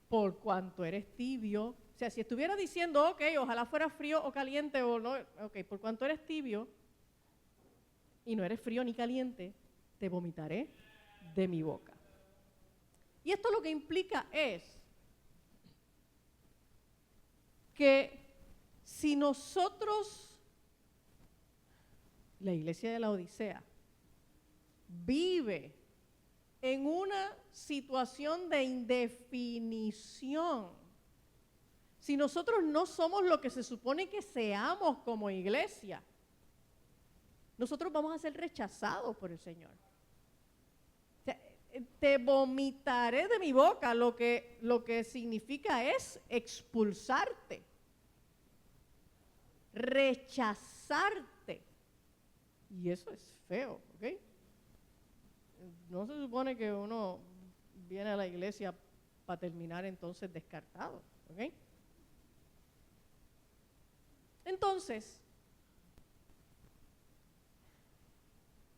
por cuanto eres tibio. O sea, si estuviera diciendo, ok, ojalá fuera frío o caliente, o no, ok, por cuanto eres tibio y no eres frío ni caliente, te vomitaré de mi boca. Y esto lo que implica es que si nosotros, la iglesia de la Odisea, vive en una situación de indefinición, si nosotros no somos lo que se supone que seamos como iglesia, nosotros vamos a ser rechazados por el Señor. O sea, te vomitaré de mi boca, lo que significa es expulsarte, rechazarte. Y eso es feo, ¿ok? No se supone que uno viene a la iglesia para terminar entonces descartado, ¿ok? Entonces,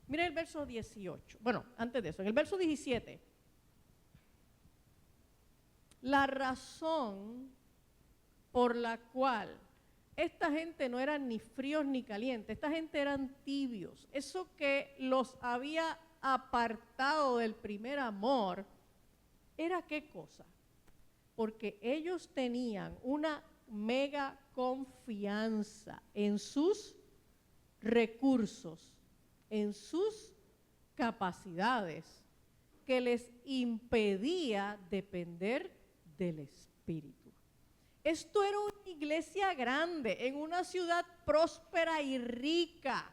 mira el verso 18. Bueno, antes de eso, en el verso 17, la razón por la cual esta gente no eran ni fríos ni calientes, esta gente eran tibios. Eso que los había apartado del primer amor, ¿era qué cosa? Porque ellos tenían una mega confianza en sus recursos, en sus capacidades, que les impedía depender del Espíritu. Esto era una iglesia grande, en una ciudad próspera y rica.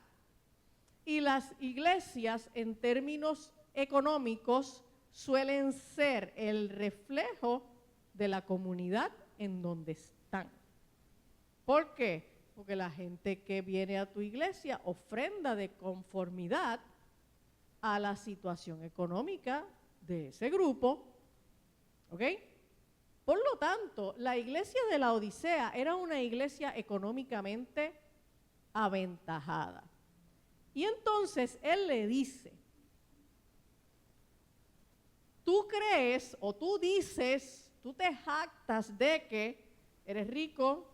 Y las iglesias, en términos económicos, suelen ser el reflejo de la comunidad en donde están. ¿Por qué? Porque la gente que viene a tu iglesia ofrenda de conformidad a la situación económica de ese grupo. ¿Ok? Por lo tanto, la iglesia de la Odisea era una iglesia económicamente aventajada. Y entonces él le dice, tú crees o tú dices, tú te jactas de que eres rico,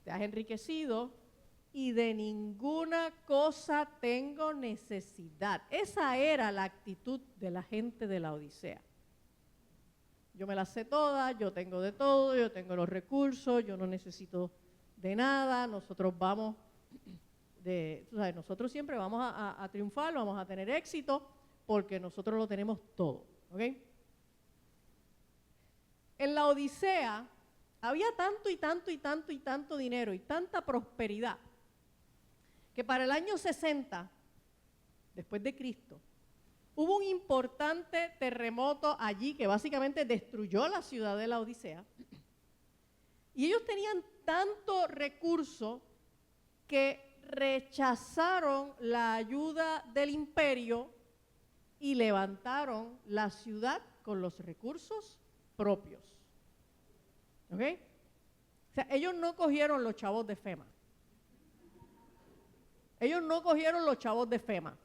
te has enriquecido y de ninguna cosa tengo necesidad. Esa era la actitud de la gente de la Odisea. Yo me las sé todas, yo tengo de todo, yo tengo los recursos, yo no necesito de nada, nosotros vamos, nosotros siempre vamos a triunfar, vamos a tener éxito, porque nosotros lo tenemos todo, ¿ok? En la Odisea había tanto y tanto y tanto y tanto dinero y tanta prosperidad, que para el año 60, después de Cristo, hubo un importante terremoto allí que básicamente destruyó la ciudad de la Odisea. Y ellos tenían tanto recurso que rechazaron la ayuda del imperio y levantaron la ciudad con los recursos propios. ¿Ok? O sea, ellos no cogieron los chavos de FEMA. Ellos no cogieron los chavos de FEMA.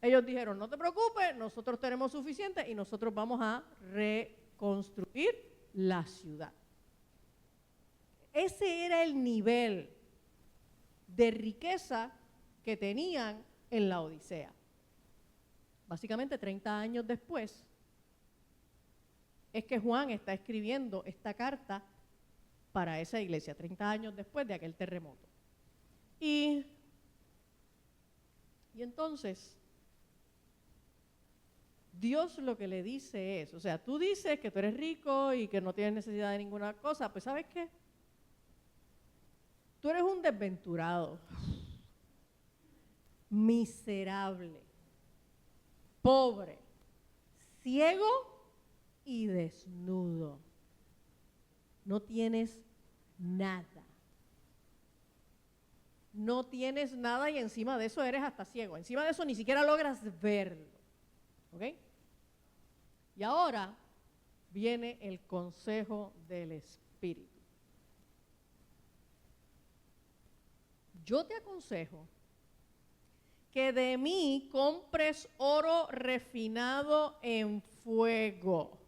Ellos dijeron, no te preocupes, nosotros tenemos suficiente y nosotros vamos a reconstruir la ciudad. Ese era el nivel de riqueza que tenían en la Odisea. Básicamente 30 años después es que Juan está escribiendo esta carta para esa iglesia, 30 años después de aquel terremoto. Y entonces, Dios lo que le dice es, o sea, tú dices que tú eres rico y que no tienes necesidad de ninguna cosa, pues ¿sabes qué? Tú eres un desventurado. miserable, pobre, ciego y desnudo. No tienes nada. No tienes nada y encima de eso eres hasta ciego. Encima de eso ni siquiera logras verlo. ¿Ok? Y ahora viene el consejo del Espíritu. Yo te aconsejo que de mí compres oro refinado en fuego.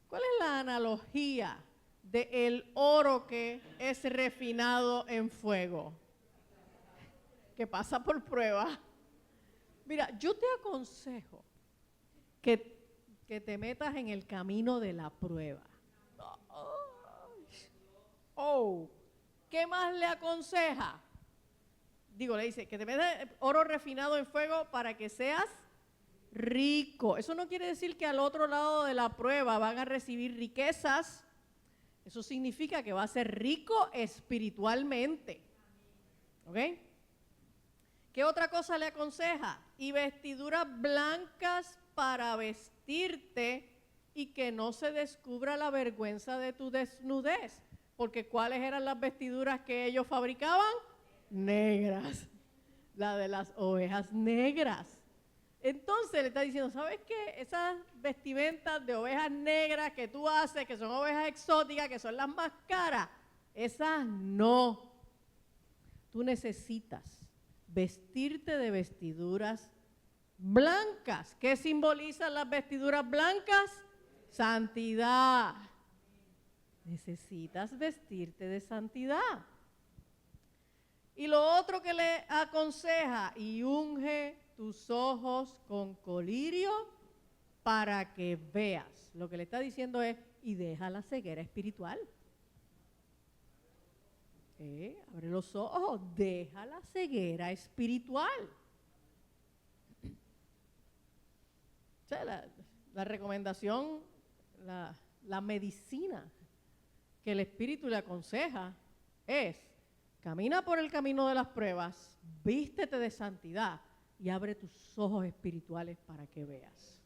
¿Cuál es la analogía del oro que es refinado en fuego? Que pasa por prueba. Mira, yo te aconsejo que te metas en el camino de la prueba. ¿Qué más le aconseja? Le dice que te metas oro refinado en fuego para que seas rico. Eso no quiere decir que al otro lado de la prueba van a recibir riquezas. Eso significa que va a ser rico espiritualmente. ¿Ok? ¿Qué otra cosa le aconseja? Y vestiduras blancas para vestirte y que no se descubra la vergüenza de tu desnudez. Porque ¿cuáles eran las vestiduras que ellos fabricaban? Negras. La de las ovejas negras. Entonces le está diciendo, ¿sabes qué? Esas vestimentas de ovejas negras que tú haces, que son ovejas exóticas, que son las más caras, esas no. Tú necesitas vestirte de vestiduras blancas. ¿Qué simbolizan las vestiduras blancas? Santidad. Necesitas vestirte de santidad. Y lo otro que le aconseja, y unge tus ojos con colirio para que veas. Lo que le está diciendo es, y deja la ceguera espiritual. Abre los ojos, deja la ceguera espiritual. O sea, la recomendación, la medicina que el Espíritu le aconseja es, camina por el camino de las pruebas, vístete de santidad y abre tus ojos espirituales para que veas.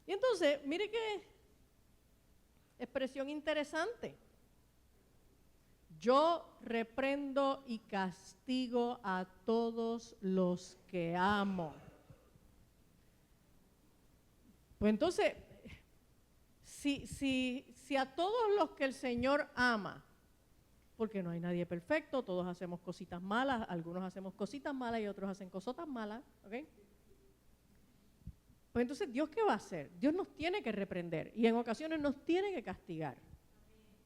Y entonces, mire qué expresión interesante. Yo reprendo y castigo a todos los que amo. Pues entonces, si a todos los que el Señor ama, porque no hay nadie perfecto, todos hacemos cositas malas, algunos hacemos cositas malas y otros hacen cosotas malas, ¿ok? Pues entonces, ¿Dios qué va a hacer? Dios nos tiene que reprender y en ocasiones nos tiene que castigar.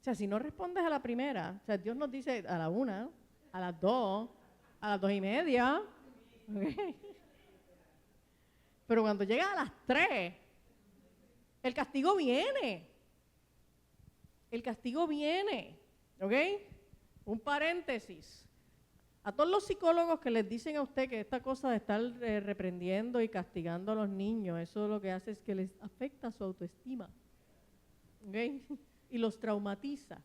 O sea, si no respondes a la primera, o sea, Dios nos dice a la 1, a las 2, a las 2:30, ¿ok? Pero cuando llega a las 3, el castigo viene. El castigo viene, ¿ok? Un paréntesis. A todos los psicólogos que les dicen a usted que esta cosa de estar reprendiendo y castigando a los niños, eso lo que hace es que les afecta su autoestima, ¿ok? Y los traumatiza.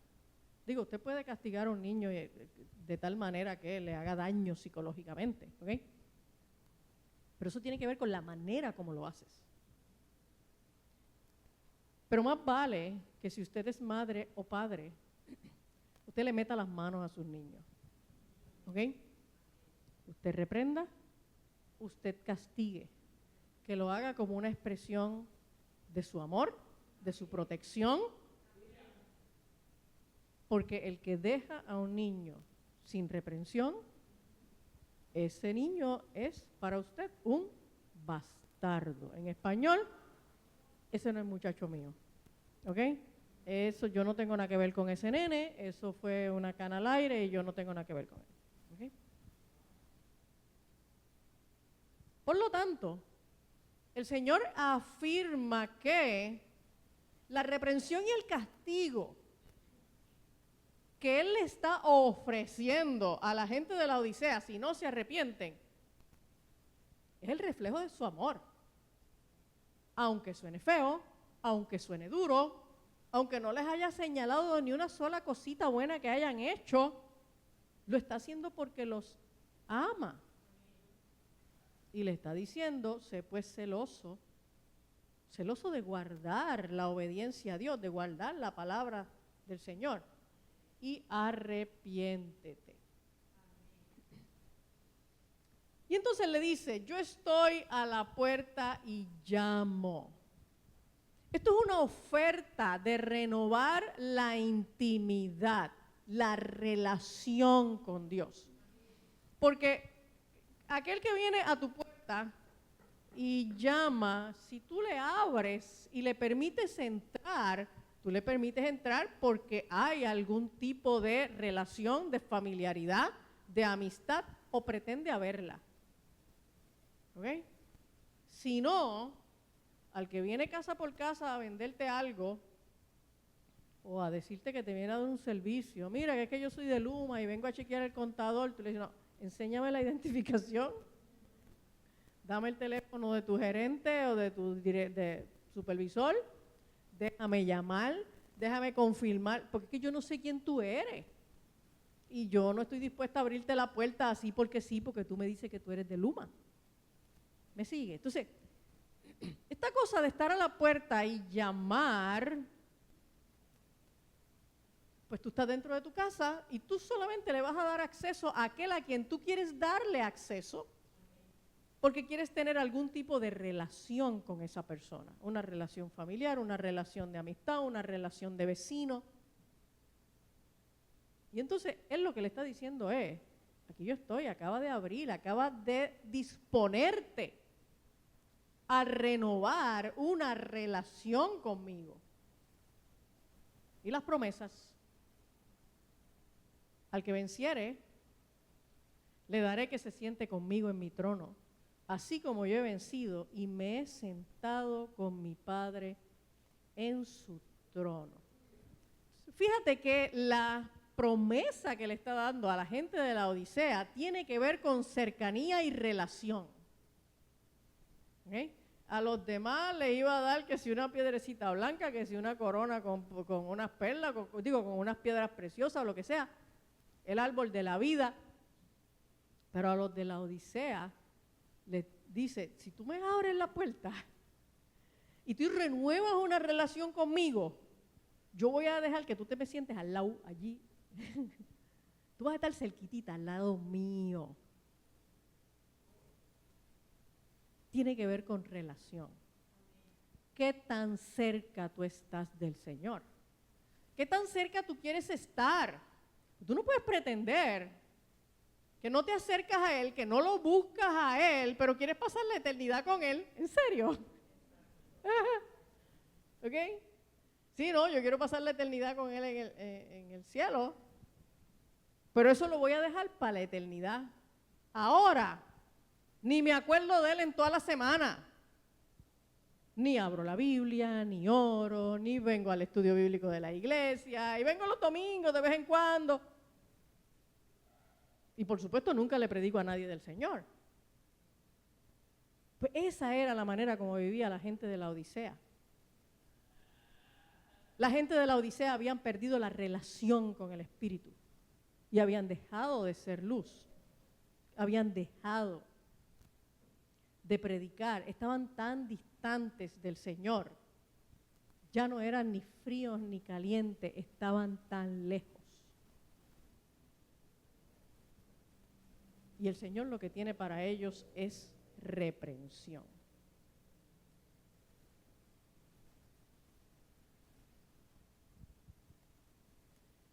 Digo, usted puede castigar a un niño de tal manera que le haga daño psicológicamente, ¿ok? Pero eso tiene que ver con la manera como lo haces. Pero más vale que si usted es madre o padre, usted le meta las manos a sus niños. ¿Ok? Usted reprenda, usted castigue. Que lo haga como una expresión de su amor, de su protección. Porque el que deja a un niño sin reprensión, ese niño es para usted un bastardo. En español, ese no es muchacho mío. ¿Ok? Eso yo no tengo nada que ver con ese nene, eso fue una cana al aire y yo no tengo nada que ver con él. ¿Okay? Por lo tanto, el Señor afirma que la reprensión y el castigo que Él le está ofreciendo a la gente de la Odisea, si no se arrepienten, es el reflejo de su amor. Aunque suene feo, aunque suene duro, aunque no les haya señalado ni una sola cosita buena que hayan hecho, lo está haciendo porque los ama. Y le está diciendo, sé pues celoso de guardar la obediencia a Dios, de guardar la palabra del Señor. Y arrepiéntete. Y entonces le dice, yo estoy a la puerta y llamo. Esto es una oferta de renovar la intimidad, la relación con Dios. Porque aquel que viene a tu puerta y llama, si tú le abres y le permites entrar, tú le permites entrar porque hay algún tipo de relación, de familiaridad, de amistad o pretende haberla. ¿Ok? Si no, al que viene casa por casa a venderte algo o a decirte que te viene a dar un servicio, mira que es que yo soy de Luma y vengo a chequear el contador, tú le dices, no, enséñame la identificación, dame el teléfono de tu gerente o de tu supervisor, déjame llamar, déjame confirmar, porque es que yo no sé quién tú eres. Y yo no estoy dispuesta a abrirte la puerta así porque sí, porque tú me dices que tú eres de Luma. ¿Me sigue? Entonces, esta cosa de estar a la puerta y llamar, pues tú estás dentro de tu casa y tú solamente le vas a dar acceso a aquel a quien tú quieres darle acceso porque quieres tener algún tipo de relación con esa persona, una relación familiar, una relación de amistad, una relación de vecino. Y entonces él lo que le está diciendo es, aquí yo estoy, acaba de abrir, acaba de disponerte a renovar una relación conmigo. Y las promesas, al que venciere, le daré que se siente conmigo en mi trono, así como yo he vencido y me he sentado con mi Padre en su trono. Fíjate que la promesa que le está dando a la gente de la Odisea tiene que ver con cercanía y relación. ¿Okay? A los demás le iba a dar que si una piedrecita blanca, que si una corona con unas perlas, con unas piedras preciosas o lo que sea, el árbol de la vida. Pero a los de la Odisea les dice, si tú me abres la puerta y tú renuevas una relación conmigo, yo voy a dejar que tú te me sientes al lado allí. Tú vas a estar cerquitita al lado mío. Tiene que ver con relación. ¿Qué tan cerca tú estás del Señor? ¿Qué tan cerca tú quieres estar? Tú no puedes pretender que no te acercas a Él, que no lo buscas a Él, pero quieres pasar la eternidad con Él. ¿En serio? ¿Ok? Sí, no, yo quiero pasar la eternidad con Él en el cielo, pero eso lo voy a dejar para la eternidad. Ahora, ni me acuerdo de Él en toda la semana. Ni abro la Biblia, ni oro, ni vengo al estudio bíblico de la iglesia, y vengo los domingos de vez en cuando. Y por supuesto nunca le predico a nadie del Señor. Pues esa era la manera como vivía la gente de la Odisea. La gente de la Odisea habían perdido la relación con el Espíritu y habían dejado de ser luz, habían dejado de predicar, estaban tan distantes del Señor, ya no eran ni fríos ni calientes, estaban tan lejos. Y el Señor lo que tiene para ellos es reprensión.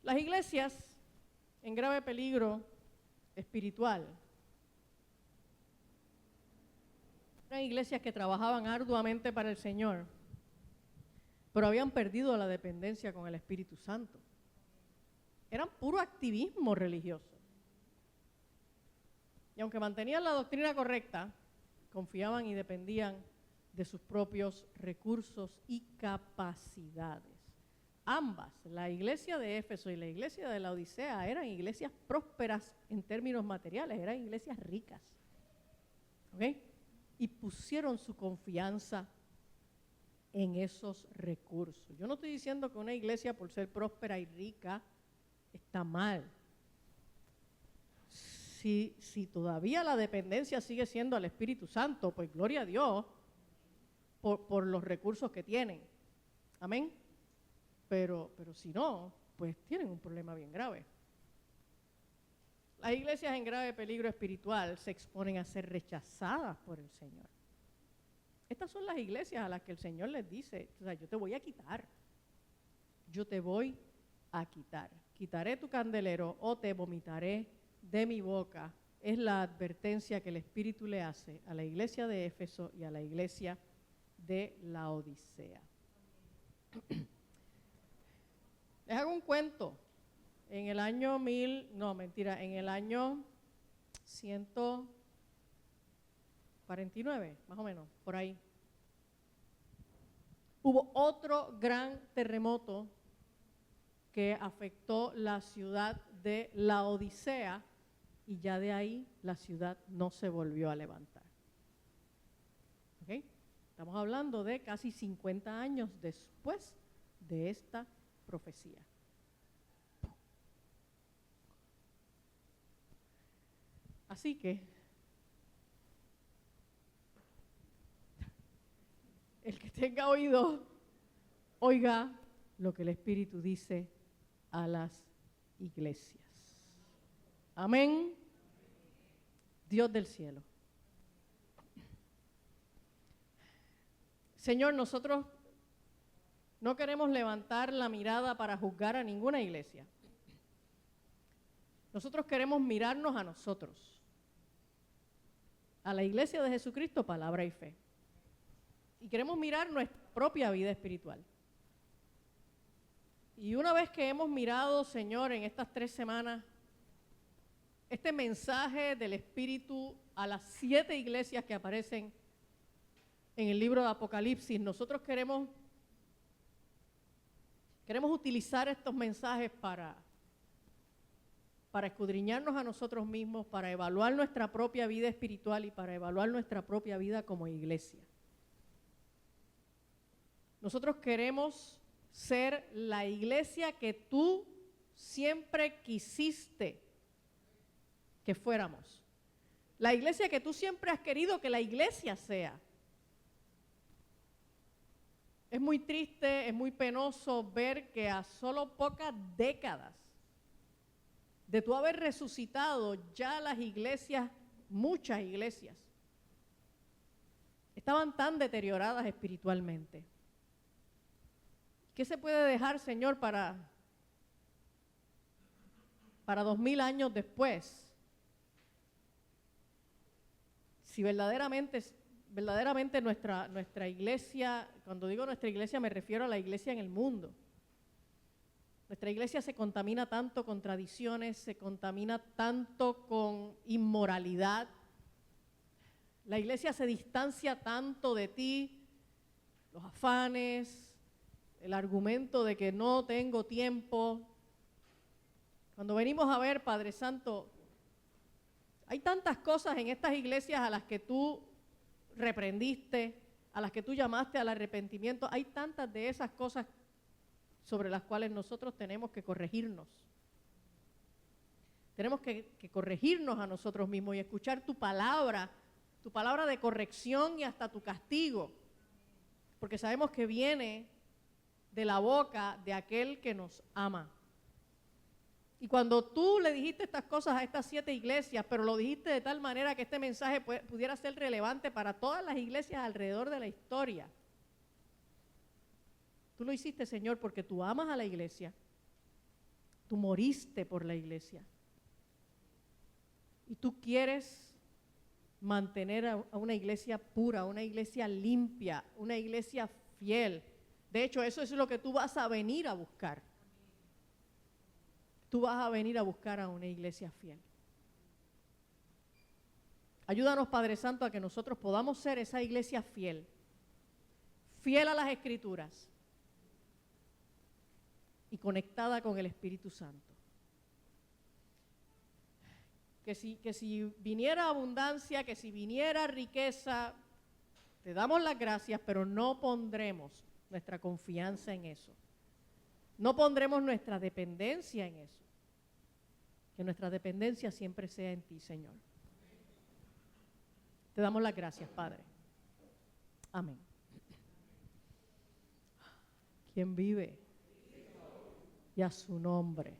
Las iglesias en grave peligro espiritual eran iglesias que trabajaban arduamente para el Señor, pero habían perdido la dependencia con el Espíritu Santo. Eran puro activismo religioso. Y aunque mantenían la doctrina correcta, confiaban y dependían de sus propios recursos y capacidades. Ambas, la iglesia de Éfeso y la iglesia de la Odisea, eran iglesias prósperas en términos materiales, eran iglesias ricas. ¿Ok? Y pusieron su confianza en esos recursos. Yo no estoy diciendo que una iglesia por ser próspera y rica está mal. Si todavía la dependencia sigue siendo al Espíritu Santo, pues gloria a Dios por los recursos que tienen. Amén. Pero si no, pues tienen un problema bien grave. Las iglesias en grave peligro espiritual se exponen a ser rechazadas por el Señor. Estas son las iglesias a las que el Señor les dice, o sea, yo te voy a quitar. Yo te voy a quitar. Quitaré tu candelero o te vomitaré de mi boca. Es la advertencia que el Espíritu le hace a la iglesia de Éfeso y a la iglesia de Laodicea. Les hago un cuento. En el año en el año 149, más o menos, por ahí, hubo otro gran terremoto que afectó la ciudad de Laodicea y ya de ahí la ciudad no se volvió a levantar. ¿Okay? Estamos hablando de casi 50 años después de esta profecía. Así que el que tenga oído, oiga lo que el Espíritu dice a las iglesias. Amén. Dios del cielo. Señor, nosotros no queremos levantar la mirada para juzgar a ninguna iglesia. Nosotros queremos mirarnos a nosotros, a la iglesia de Jesucristo, palabra y fe. Y queremos mirar nuestra propia vida espiritual. Y una vez que hemos mirado, Señor, en estas 3 semanas, este mensaje del Espíritu a las 7 iglesias que aparecen en el libro de Apocalipsis, nosotros queremos utilizar estos mensajes para escudriñarnos a nosotros mismos, para evaluar nuestra propia vida espiritual y para evaluar nuestra propia vida como iglesia. Nosotros queremos ser la iglesia que tú siempre quisiste que fuéramos. La iglesia que tú siempre has querido que la iglesia sea. Es muy triste, es muy penoso ver que a solo pocas décadas de tú haber resucitado, ya las iglesias, muchas iglesias, estaban tan deterioradas espiritualmente. ¿Qué se puede dejar, Señor, para 2000 años después? Si verdaderamente nuestra iglesia, cuando digo nuestra iglesia me refiero a la iglesia en el mundo. Nuestra iglesia se contamina tanto con tradiciones, se contamina tanto con inmoralidad. La iglesia se distancia tanto de ti, los afanes, el argumento de que no tengo tiempo. Cuando venimos a ver, Padre Santo, hay tantas cosas en estas iglesias a las que tú reprendiste, a las que tú llamaste al arrepentimiento. Hay tantas de esas cosas sobre las cuales nosotros tenemos que corregirnos. Tenemos que corregirnos a nosotros mismos y escuchar tu palabra de corrección y hasta tu castigo, porque sabemos que viene de la boca de aquel que nos ama. Y cuando tú le dijiste estas cosas a estas 7 iglesias, pero lo dijiste de tal manera que este mensaje pudiera ser relevante para todas las iglesias alrededor de la historia, tú lo hiciste, Señor, porque tú amas a la iglesia, tú moriste por la iglesia y tú quieres mantener a una iglesia pura, una iglesia limpia, una iglesia fiel. De hecho, eso es lo que tú vas a venir a buscar. Tú vas a venir a buscar a una iglesia fiel. Ayúdanos, Padre Santo, a que nosotros podamos ser esa iglesia fiel, fiel a las Escrituras y conectada con el Espíritu Santo. Que si viniera abundancia, que si viniera riqueza, Te damos las gracias, pero no pondremos nuestra confianza en eso. No pondremos nuestra dependencia en eso. Que nuestra dependencia siempre sea en ti, Señor. Te damos las gracias, Padre. Amén. ¿Quién vive? Y a su nombre.